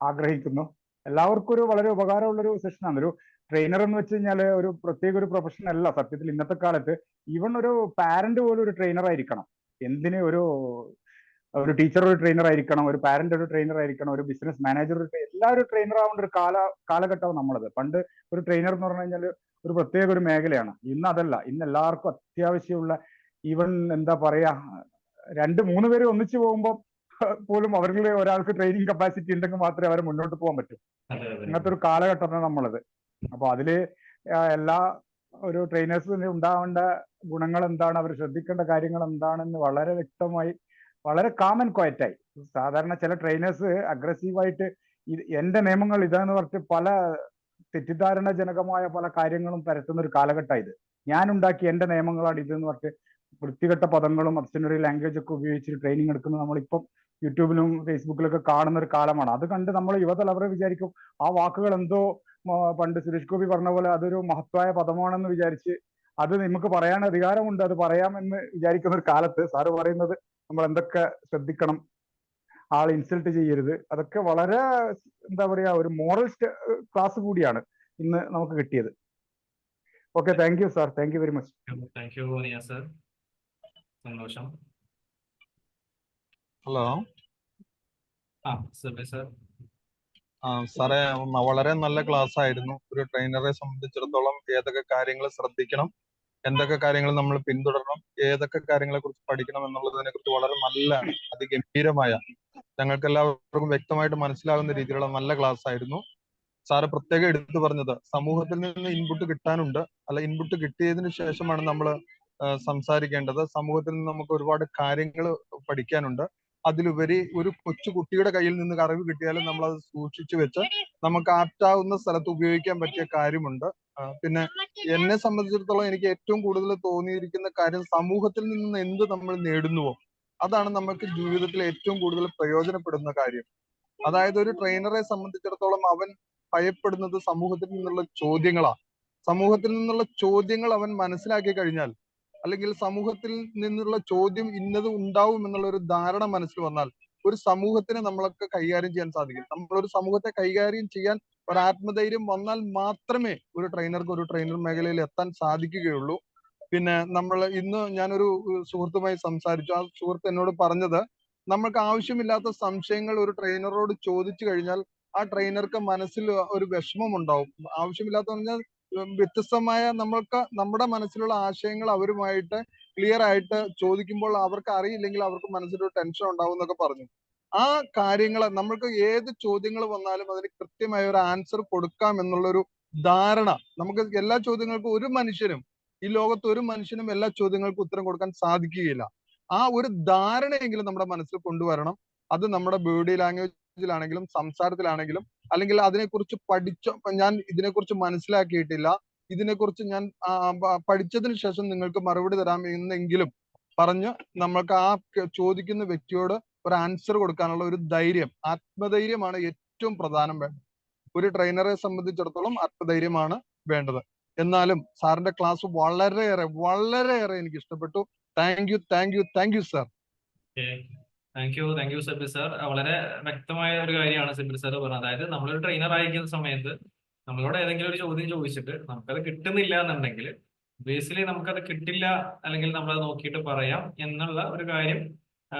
Speaker 2: ആഗ്രഹിക്കുന്നു. എല്ലാവർക്കും ഒരു വളരെ ഉപകാരമുള്ളൊരു സെഷനാണ്. ഒരു ട്രെയിനർ എന്ന് വെച്ച് കഴിഞ്ഞാല് ഒരു പ്രത്യേക ഒരു പ്രൊഫഷൻ അല്ല സത്യത്തിൽ. ഇന്നത്തെ കാലത്ത് ഈവൺ ഒരു പാരന്റ് പോലും ഒരു ട്രെയിനർ ആയിരിക്കണം. എന്തിന് ഒരു ടീച്ചർ ഒരു ട്രെയിനർ ആയിരിക്കണം, ഒരു പാരന്റ് ഒരു ട്രെയിനർ ആയിരിക്കണം, ഒരു ബിസിനസ് മാനേജർ എല്ലാവരും ട്രെയിനർ ആവേണ്ട ഒരു കാലഘട്ടമാണ് നമ്മളത്. പണ്ട് ഒരു ട്രെയിനർ എന്ന് പറഞ്ഞു കഴിഞ്ഞാൽ ഒരു പ്രത്യേക ഒരു മേഖലയാണ്. ഇന്ന് അതല്ല. ഇന്ന് എല്ലാവർക്കും അത്യാവശ്യമുള്ള, ഈവൻ എന്താ പറയാ, 2-3 പേര് ഒന്നിച്ചു പോകുമ്പോൾ പോലും അവരിൽ ഒരാൾക്ക് ട്രെയിനിങ് കപ്പാസിറ്റി ഉണ്ടെങ്കിൽ മാത്രമേ അവരെ മുന്നോട്ട് പോകാൻ പറ്റൂ. ഇങ്ങനത്തെ ഒരു കാലഘട്ടമാണ് നമ്മളത്. അപ്പൊ അതില് എല്ലാ ഒരു ട്രെയിനേഴ്സിന് ഉണ്ടാവേണ്ട ഗുണങ്ങൾ എന്താണ്, അവർ ശ്രദ്ധിക്കേണ്ട കാര്യങ്ങൾ എന്താണെന്ന് വളരെ വ്യക്തമായി, വളരെ കാം ആൻഡ് ക്വയറ്റായി. സാധാരണ ചില ട്രെയിനേഴ്സ് അഗ്രസീവായിട്ട് എന്റെ നിയമങ്ങൾ ഇതാന്ന് പറഞ്ഞിട്ട് പല തെറ്റിദ്ധാരണജനകമായ പല കാര്യങ്ങളും പരത്തുന്ന ഒരു കാലഘട്ടമാണ് ഇത്. ഞാൻ ഉണ്ടാക്കിയ എൻ്റെ നിയമങ്ങളാണ് ഇത് എന്ന് പറഞ്ഞിട്ട് വൃത്തികെട്ട പദങ്ങളും അബ്സനറി ലാംഗ്വേജ് ഒക്കെ ഉപയോഗിച്ച് ട്രെയിനിങ് എടുക്കുന്നത് നമ്മളിപ്പം യൂട്യൂബിലും ഫേസ്ബുക്കിലൊക്കെ കാണുന്ന ഒരു കാലമാണ്. അത് കണ്ട് നമ്മൾ യുവതലമുറ വിചാരിക്കും ആ വാക്കുകൾ എന്തോ പണ്ട് സുരേഷ് ഗോപി പറഞ്ഞ പോലെ അതൊരു മഹത്തായ പദമാണെന്ന് വിചാരിച്ച് അത് നമുക്ക് പറയാൻ അധികാരമുണ്ട്, അത് പറയാമെന്ന് വിചാരിക്കുന്ന ഒരു കാലത്ത് സാറ് പറയുന്നത് നമ്മൾ എന്തൊക്കെ ശ്രദ്ധിക്കണം, ആൾ ഇൻസൾട്ട് ചെയ്യരുത്, അതൊക്കെ വളരെ എന്താ പറയാ ഒരു മോറൽ ക്ലാസ് കൂടിയാണ് ഇന്ന് നമുക്ക് കിട്ടിയത്. Okay, thank you sir, thank you very much.
Speaker 1: Thank you Niyas sir, സന്തോഷം.
Speaker 4: Hello
Speaker 1: sir.
Speaker 4: സാറേ, വളരെ നല്ല ക്ലാസ് ആയിരുന്നു. ഒരു ട്രെയിനറെ സംബന്ധിച്ചിടത്തോളം ഏതൊക്കെ കാര്യങ്ങൾ ശ്രദ്ധിക്കണം, എന്തൊക്കെ കാര്യങ്ങൾ നമ്മൾ പിന്തുടരണം, ഏതൊക്കെ കാര്യങ്ങളെ കുറിച്ച് പഠിക്കണം എന്നുള്ളതിനെ കുറിച്ച് വളരെ നല്ല അതിഗംഭീരമായ, ഞങ്ങൾക്ക് എല്ലാവർക്കും വ്യക്തമായിട്ട് മനസ്സിലാകുന്ന രീതിയിലുള്ള നല്ല ക്ലാസ് ആയിരുന്നു. സാറ് പ്രത്യേകം എടുത്തു പറഞ്ഞത് സമൂഹത്തിൽ നിന്ന് ഇൻപുട്ട് കിട്ടാനുണ്ട്, അല്ല ഇൻപുട്ട് കിട്ടിയതിനു ശേഷമാണ് നമ്മൾ സംസാരിക്കേണ്ടത്. സമൂഹത്തിൽ നിന്ന് നമുക്ക് ഒരുപാട് കാര്യങ്ങൾ പഠിക്കാനുണ്ട്. അതിലുപരി ഒരു കൊച്ചു കുട്ടിയുടെ കയ്യിൽ നിന്ന് അറിവ് കിട്ടിയാലും നമ്മൾ അത് സൂക്ഷിച്ചു വെച്ച് നമുക്ക് ആപ്റ്റാവുന്ന സ്ഥലത്ത് ഉപയോഗിക്കാൻ പറ്റിയ കാര്യമുണ്ട്. പിന്നെ എന്നെ സംബന്ധിച്ചിടത്തോളം എനിക്ക് ഏറ്റവും കൂടുതൽ തോന്നിയിരിക്കുന്ന കാര്യം, സമൂഹത്തിൽ നിന്ന് എന്ത് നമ്മൾ നേടുന്നുവോ അതാണ് നമുക്ക് ജീവിതത്തിൽ ഏറ്റവും കൂടുതൽ പ്രയോജനപ്പെടുന്ന കാര്യം. അതായത് ഒരു ട്രെയിനറെ സംബന്ധിച്ചിടത്തോളം അവൻ ഭയപ്പെടുന്നത് സമൂഹത്തിൽ നിന്നുള്ള ചോദ്യങ്ങളാണ്. സമൂഹത്തിൽ നിന്നുള്ള ചോദ്യങ്ങൾ അവൻ മനസ്സിലാക്കി കഴിഞ്ഞാൽ, അല്ലെങ്കിൽ സമൂഹത്തിൽ നിന്നുള്ള ചോദ്യം ഇന്നത് ഉണ്ടാവും എന്നുള്ള ഒരു ധാരണ മനസ്സിൽ വന്നാൽ ഒരു സമൂഹത്തിനെ നമ്മളൊക്കെ കൈകാര്യം ചെയ്യാൻ സാധിക്കും. നമ്മളൊരു സമൂഹത്തെ കൈകാര്യം ചെയ്യാൻ ഒരു ആത്മധൈര്യം വന്നാൽ മാത്രമേ ഒരു ട്രെയിനർക്ക് ഒരു ട്രെയിനർ മേഖലയിൽ എത്താൻ സാധിക്കുകയുള്ളൂ. പിന്നെ ഇന്ന് ഞാനൊരു സുഹൃത്തുമായി സംസാരിച്ചു. ആ സുഹൃത്ത് എന്നോട് പറഞ്ഞത്, നമ്മൾക്ക് ആവശ്യമില്ലാത്ത സംശയങ്ങൾ ഒരു ട്രെയിനറോട് ചോദിച്ചു കഴിഞ്ഞാൽ ആ ട്രെയിനർക്ക് മനസ്സിൽ ഒരു വിഷമം ഉണ്ടാവും. ആവശ്യമില്ലാത്ത പറഞ്ഞാൽ വ്യത്യസ്തമായ നമ്മുടെ മനസ്സിലുള്ള ആശയങ്ങൾ അവരുമായിട്ട് ക്ലിയർ ആയിട്ട് ചോദിക്കുമ്പോൾ അവർക്ക് അറിയില്ലെങ്കിൽ അവർക്ക് മനസ്സിലൊരു ടെൻഷൻ ഉണ്ടാവും എന്നൊക്കെ പറഞ്ഞു. ആ കാര്യങ്ങൾ നമ്മൾക്ക് ഏത് ചോദ്യങ്ങൾ വന്നാലും അതിന് കൃത്യമായ ഒരു ആൻസർ കൊടുക്കാം എന്നുള്ളൊരു ധാരണ, നമുക്ക് എല്ലാ ചോദ്യങ്ങൾക്കും ഈ ലോകത്ത് ഒരു മനുഷ്യനും എല്ലാ ചോദ്യങ്ങൾക്കും ഉത്തരം കൊടുക്കാൻ സാധിക്കുകയില്ല. ആ ഒരു ധാരണയെങ്കിലും നമ്മുടെ മനസ്സിൽ കൊണ്ടുവരണം. അത് നമ്മുടെ ബോഡി ലാംഗ്വേജിലാണെങ്കിലും സംസാരത്തിലാണെങ്കിലും, അല്ലെങ്കിൽ അതിനെക്കുറിച്ച് ഞാൻ ഇതിനെക്കുറിച്ച് മനസ്സിലാക്കിയിട്ടില്ല, ഇതിനെക്കുറിച്ച് ഞാൻ പഠിച്ചതിന് ശേഷം നിങ്ങൾക്ക് മറുപടി തരാം എന്നെങ്കിലും പറഞ്ഞ് നമ്മൾക്ക് ആ ചോദിക്കുന്ന വ്യക്തിയോട് ഒരു ആൻസർ കൊടുക്കാനുള്ള ഒരു ധൈര്യം, ആത്മധൈര്യമാണ് ഏറ്റവും പ്രധാനം വേണ്ടത്. ഒരു ട്രെയിനറെ സംബന്ധിച്ചിടത്തോളം ആത്മധൈര്യമാണ് വേണ്ടത്. എന്നാലും സാറിന്റെ ക്ലാസ് വളരെയേറെ എനിക്ക് ഇഷ്ടപ്പെട്ടു. Thank you sir.
Speaker 1: Thank you Sabir sir. വളരെ വ്യക്തമായ ഒരു കാര്യമാണ് സബിർ സാർ പറഞ്ഞത്. അതായത് നമ്മളൊരു ട്രെയിനർ ആയിരിക്കുന്ന സമയത്ത് നമ്മളോട് ഏതെങ്കിലും ഒരു ചോദ്യം ചോദിച്ചിട്ട് നമുക്കത് കിട്ടുന്നില്ല എന്നുണ്ടെങ്കിൽ ബേസിലി നമുക്കത് കിട്ടില്ല, അല്ലെങ്കിൽ നമ്മളത് നോക്കിയിട്ട് പറയാം എന്നുള്ള ഒരു കാര്യം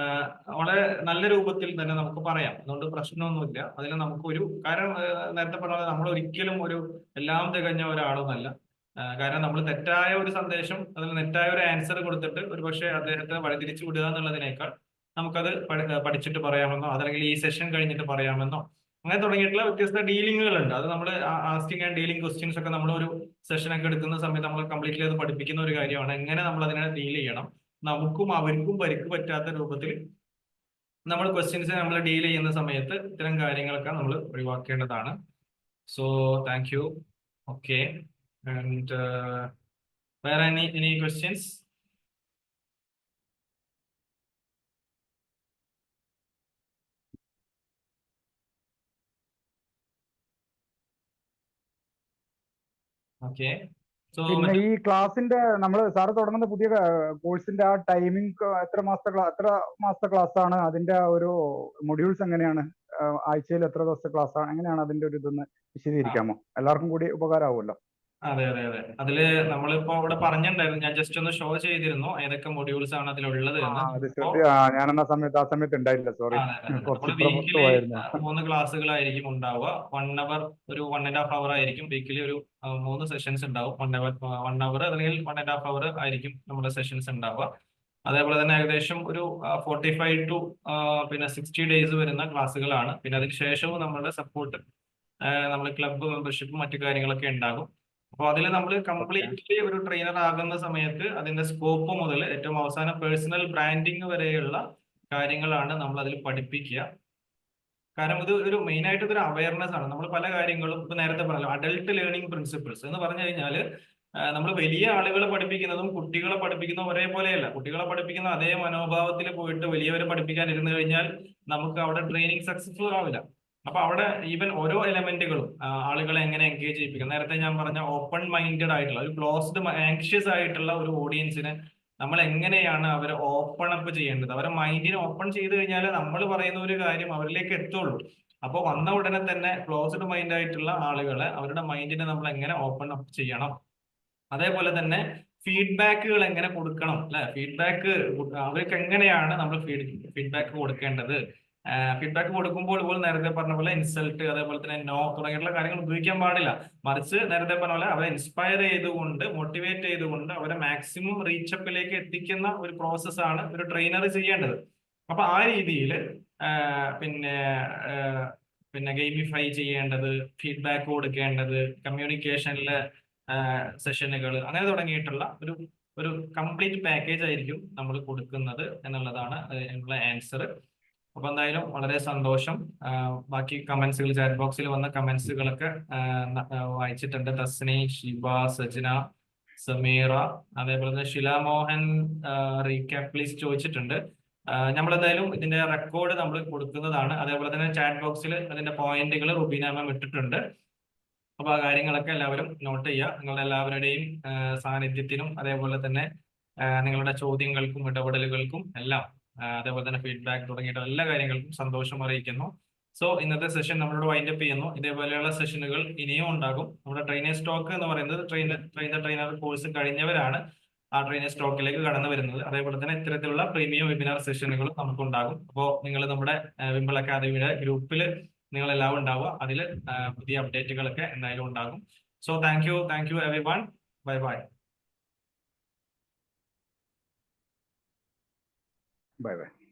Speaker 1: വളരെ നല്ല രൂപത്തിൽ തന്നെ നമുക്ക് പറയാം. അതുകൊണ്ട് പ്രശ്നമൊന്നുമില്ല. അതിൽ നമുക്കൊരു കാരണം നേരത്തെ പറഞ്ഞത് നമ്മൾ ഒരിക്കലും എല്ലാം തികഞ്ഞ ഒരാളൊന്നല്ല. കാരണം നമ്മൾ തെറ്റായ ഒരു സന്ദേശം, അതിൽ തെറ്റായ ഒരു ആൻസർ കൊടുത്തിട്ട് ഒരുപക്ഷെ അദ്ദേഹത്തെ വഴിതിരിച്ചു വിടുക എന്നുള്ളതിനേക്കാൾ നമുക്കത് പഠിച്ചിട്ട് പറയാമെന്നോ, അതല്ലെങ്കിൽ ഈ സെഷൻ കഴിഞ്ഞിട്ട് പറയാമെന്നോ, അങ്ങനെ തുടങ്ങിയിട്ടുള്ള വ്യത്യസ്ത ഡീലിങ്ങുകളുണ്ട്. അത് നമ്മൾ ആസ്കിങ് ആൻഡ് ഡീലിംഗ് ക്വസ്റ്റ്യൻസ് ഒക്കെ നമ്മൾ ഒരു സെഷനൊക്കെ എടുക്കുന്ന സമയത്ത് നമ്മൾ കംപ്ലീറ്റ്ലി അത് പഠിപ്പിക്കുന്ന ഒരു കാര്യമാണ്. എങ്ങനെ നമ്മൾ അതിനെ ഡീൽ ചെയ്യണം, നമുക്കും അവർക്കും പരിക്ക് പറ്റാത്ത രൂപത്തിൽ നമ്മൾ ക്വസ്റ്റ്യൻസ് നമ്മൾ ഡീൽ ചെയ്യുന്ന സമയത്ത് ഇത്തരം കാര്യങ്ങളൊക്കെ നമ്മൾ ഒഴിവാക്കേണ്ടതാണ്. So thank you. Okay, and വേറെ എനി ക്വസ്റ്റ്യൻസ്? ഓക്കെ,
Speaker 2: പിന്നെ ഈ ക്ലാസിന്റെ നമ്മൾ സാറ് തുടങ്ങുന്ന പുതിയ കോഴ്സിന്റെ ആ ടൈമിംഗ് എത്ര മാസത്തെ ക്ലാസ് ആണ്? അതിന്റെ ഒരു മൊഡ്യൂൾസ് എങ്ങനെയാണ്? ആഴ്ചയിൽ എത്ര ദിവസത്തെ ക്ലാസ് ആണ്? എങ്ങനെയാണ് അതിന്റെ ഒരു ഇതൊന്ന് വിശദീകരിക്കാമോ? എല്ലാവർക്കും കൂടി ഉപകാരമാവുമല്ലോ.
Speaker 1: അതെ. അതില് നമ്മളിപ്പോ ഇവിടെ പറഞ്ഞിട്ടുണ്ടായിരുന്നു, ഞാൻ ജസ്റ്റ് ഒന്ന് ഷോ ചെയ്തിരുന്നു ഏതൊക്കെ മൊഡ്യൂൾസ് ആണ് അതിലുള്ളത് എന്ന്.
Speaker 2: ഞാൻ ആ സമയത്ത് ഉണ്ടായില്ല, സോറി.
Speaker 1: വീക്കിലി 3 ക്ലാസ്സുകളായിരിക്കും ഉണ്ടാവുക. 1 hour, ഒരു 1.5 hour ആയിരിക്കും വീക്കിലി. ഒരു 3 സെഷൻസ് ഉണ്ടാവും. 1 hour അല്ലെങ്കിൽ 1.5 hour ആയിരിക്കും നമ്മുടെ സെഷൻസ് ഉണ്ടാവുക. അതേപോലെ തന്നെ ഏകദേശം ഒരു 45 to 60 ഡേയ്സ് വരുന്ന ക്ലാസ്സുകളാണ്. പിന്നെ അതിന് ശേഷവും നമ്മുടെ സപ്പോർട്ട്, നമ്മൾ ക്ലബ്ബ് മെമ്പർഷിപ്പും മറ്റു കാര്യങ്ങളൊക്കെ ഉണ്ടാകും. അപ്പോൾ അതിൽ നമ്മൾ കംപ്ലീറ്റ്ലി ഒരു ട്രെയിനർ ആകുന്ന സമയത്ത് അതിന്റെ സ്കോപ്പ് മുതൽ ഏറ്റവും അവസാനം പേഴ്സണൽ ബ്രാൻഡിങ് വരെയുള്ള കാര്യങ്ങളാണ് നമ്മൾ അതിൽ പഠിപ്പിക്കുക. കാരണം ഇത് ഒരു മെയിൻ ആയിട്ട് ഇതൊരു അവയർനെസ് ആണ്. നമ്മൾ പല കാര്യങ്ങളും ഇപ്പൊ നേരത്തെ പറഞ്ഞല്ലോ, അഡൽട്ട് ലേണിംഗ് പ്രിൻസിപ്പിൾസ് എന്ന് പറഞ്ഞു കഴിഞ്ഞാൽ നമ്മൾ വലിയ ആളുകളെ പഠിപ്പിക്കുന്നതും കുട്ടികളെ പഠിപ്പിക്കുന്നതും ഒരേപോലെയല്ല. കുട്ടികളെ പഠിപ്പിക്കുന്ന അതേ മനോഭാവത്തിൽ പോയിട്ട് വലിയവരെ പഠിപ്പിക്കാൻ ഇരുന്ന് കഴിഞ്ഞാൽ നമുക്ക് അവിടെ ട്രെയിനിങ് സക്സസ്ഫുൾ ആവില്ല. അപ്പൊ അവിടെ ഈവൻ ഓരോ എലമെന്റുകളും ആളുകളെ എങ്ങനെ എൻഗേജ് ചെയ്യിപ്പിക്കും. നേരത്തെ ഞാൻ പറഞ്ഞ ഓപ്പൺ മൈൻഡഡ് ആയിട്ടുള്ള ഒരു ക്ലോസ്ഡ് ആങ്ഷ്യസ് ആയിട്ടുള്ള ഒരു ഓഡിയൻസിനെ നമ്മൾ എങ്ങനെയാണ് അവരെ ഓപ്പൺ അപ്പ് ചെയ്യേണ്ടത്. അവരെ മൈൻഡിനെ ഓപ്പൺ ചെയ്ത് കഴിഞ്ഞാൽ നമ്മൾ പറയുന്ന ഒരു കാര്യം അവരിലേക്ക് എത്തുള്ളൂ. അപ്പോൾ വന്ന ഉടനെ തന്നെ ക്ലോസ്ഡ് മൈൻഡ് ആയിട്ടുള്ള ആളുകളെ അവരുടെ മൈൻഡിനെ നമ്മൾ എങ്ങനെ ഓപ്പൺ അപ്പ് ചെയ്യണം. അതേപോലെ തന്നെ ഫീഡ്ബാക്കുകൾ എങ്ങനെ കൊടുക്കണം അല്ലെ. ഫീഡ്ബാക്ക് അവർക്ക് എങ്ങനെയാണ് നമ്മൾ ഫീഡ്ബാക്ക് കൊടുക്കേണ്ടത്. ഫീഡ്ബാക്ക് കൊടുക്കുമ്പോൾ ഇപ്പോൾ നേരത്തെ പറഞ്ഞ പോലെ ഇൻസൾട്ട്, അതേപോലെ തന്നെ നോ തുടങ്ങിയിട്ടുള്ള കാര്യങ്ങൾ ഉപയോഗിക്കാൻ പാടില്ല. മറിച്ച് നേരത്തെ പറഞ്ഞ പോലെ അവരെ ഇൻസ്പയർ ചെയ്തുകൊണ്ട് മോട്ടിവേറ്റ് ചെയ്തുകൊണ്ട് അവരെ മാക്സിമം റീച്ചപ്പിലേക്ക് എത്തിക്കുന്ന ഒരു പ്രോസസ്സാണ് ഒരു ട്രെയിനർ ചെയ്യേണ്ടത്. അപ്പൊ ആ രീതിയിൽ പിന്നെ പിന്നെ ഗെയിമിഫൈ ചെയ്യേണ്ടത്, ഫീഡ്ബാക്ക് കൊടുക്കേണ്ടത്, കമ്മ്യൂണിക്കേഷനിലെ സെഷനുകൾ, അങ്ങനെ തുടങ്ങിയിട്ടുള്ള ഒരു കംപ്ലീറ്റ് പാക്കേജ് ആയിരിക്കും നമ്മൾ കൊടുക്കുന്നത് എന്നുള്ളതാണ് അതിനുള്ള ആൻസർ. അപ്പൊ എന്തായാലും വളരെ സന്തോഷം. ബാക്കി കമന്റ്സുകൾ, ചാറ്റ് ബോക്സിൽ വന്ന കമന്റ്സുകളൊക്കെ വായിച്ചിട്ടുണ്ട്. തസ്നി, ഷിബ, സജന, സമീറ, അതേപോലെ തന്നെ ശിലാമോഹൻ റീക്യാപ്പ് പ്ലീസ് ചോദിച്ചിട്ടുണ്ട്. നമ്മളെന്തായാലും ഇതിന്റെ റെക്കോർഡ് നമ്മൾ കൊടുക്കുന്നതാണ്. അതേപോലെ തന്നെ ചാറ്റ് ബോക്സിൽ അതിന്റെ പോയിന്റുകൾ റുബീന മാം ഇട്ടിട്ടുണ്ട്. അപ്പൊ ആ കാര്യങ്ങളൊക്കെ എല്ലാവരും നോട്ട് ചെയ്യുക. നിങ്ങളുടെ എല്ലാവരുടെയും സാന്നിധ്യത്തിനും അതേപോലെ തന്നെ നിങ്ങളുടെ ചോദ്യങ്ങൾക്കും ഇടപെടലുകൾക്കും എല്ലാം അതേപോലെ തന്നെ ഫീഡ്ബാക്ക് തുടങ്ങിയിട്ടുള്ള എല്ലാ കാര്യങ്ങൾക്കും സന്തോഷം അറിയിക്കുന്നു. സോ ഇന്നത്തെ സെഷൻ നമ്മളോട് വൈൻഡപ്പ് ചെയ്യുന്നു. ഇതേപോലെയുള്ള സെഷനുകൾ ഇനിയും ഉണ്ടാകും. നമ്മുടെ ട്രെയിനേഴ്സ് സ്റ്റോക്ക് എന്ന് പറയുന്നത് ട്രെയിനർ കോഴ്സ് കഴിഞ്ഞവരാണ് ആ ട്രെയിനേഴ്സ് സ്റ്റോക്കിലേക്ക് കടന്നു വരുന്നത്. അതേപോലെ തന്നെ ഇത്തരത്തിലുള്ള പ്രീമിയം വെബിനാർ സെഷനുകളും നമുക്കുണ്ടാകും. അപ്പോൾ നിങ്ങൾ നമ്മുടെ വിംബിൾ അക്കാദമിയുടെ ഗ്രൂപ്പിൽ നിങ്ങൾ എല്ലാവരും ഉണ്ടാവുക. അതിൽ പുതിയ അപ്ഡേറ്റുകളൊക്കെ എന്തായാലും ഉണ്ടാകും. So thank U everyone. Bye bye.
Speaker 2: Bye bye.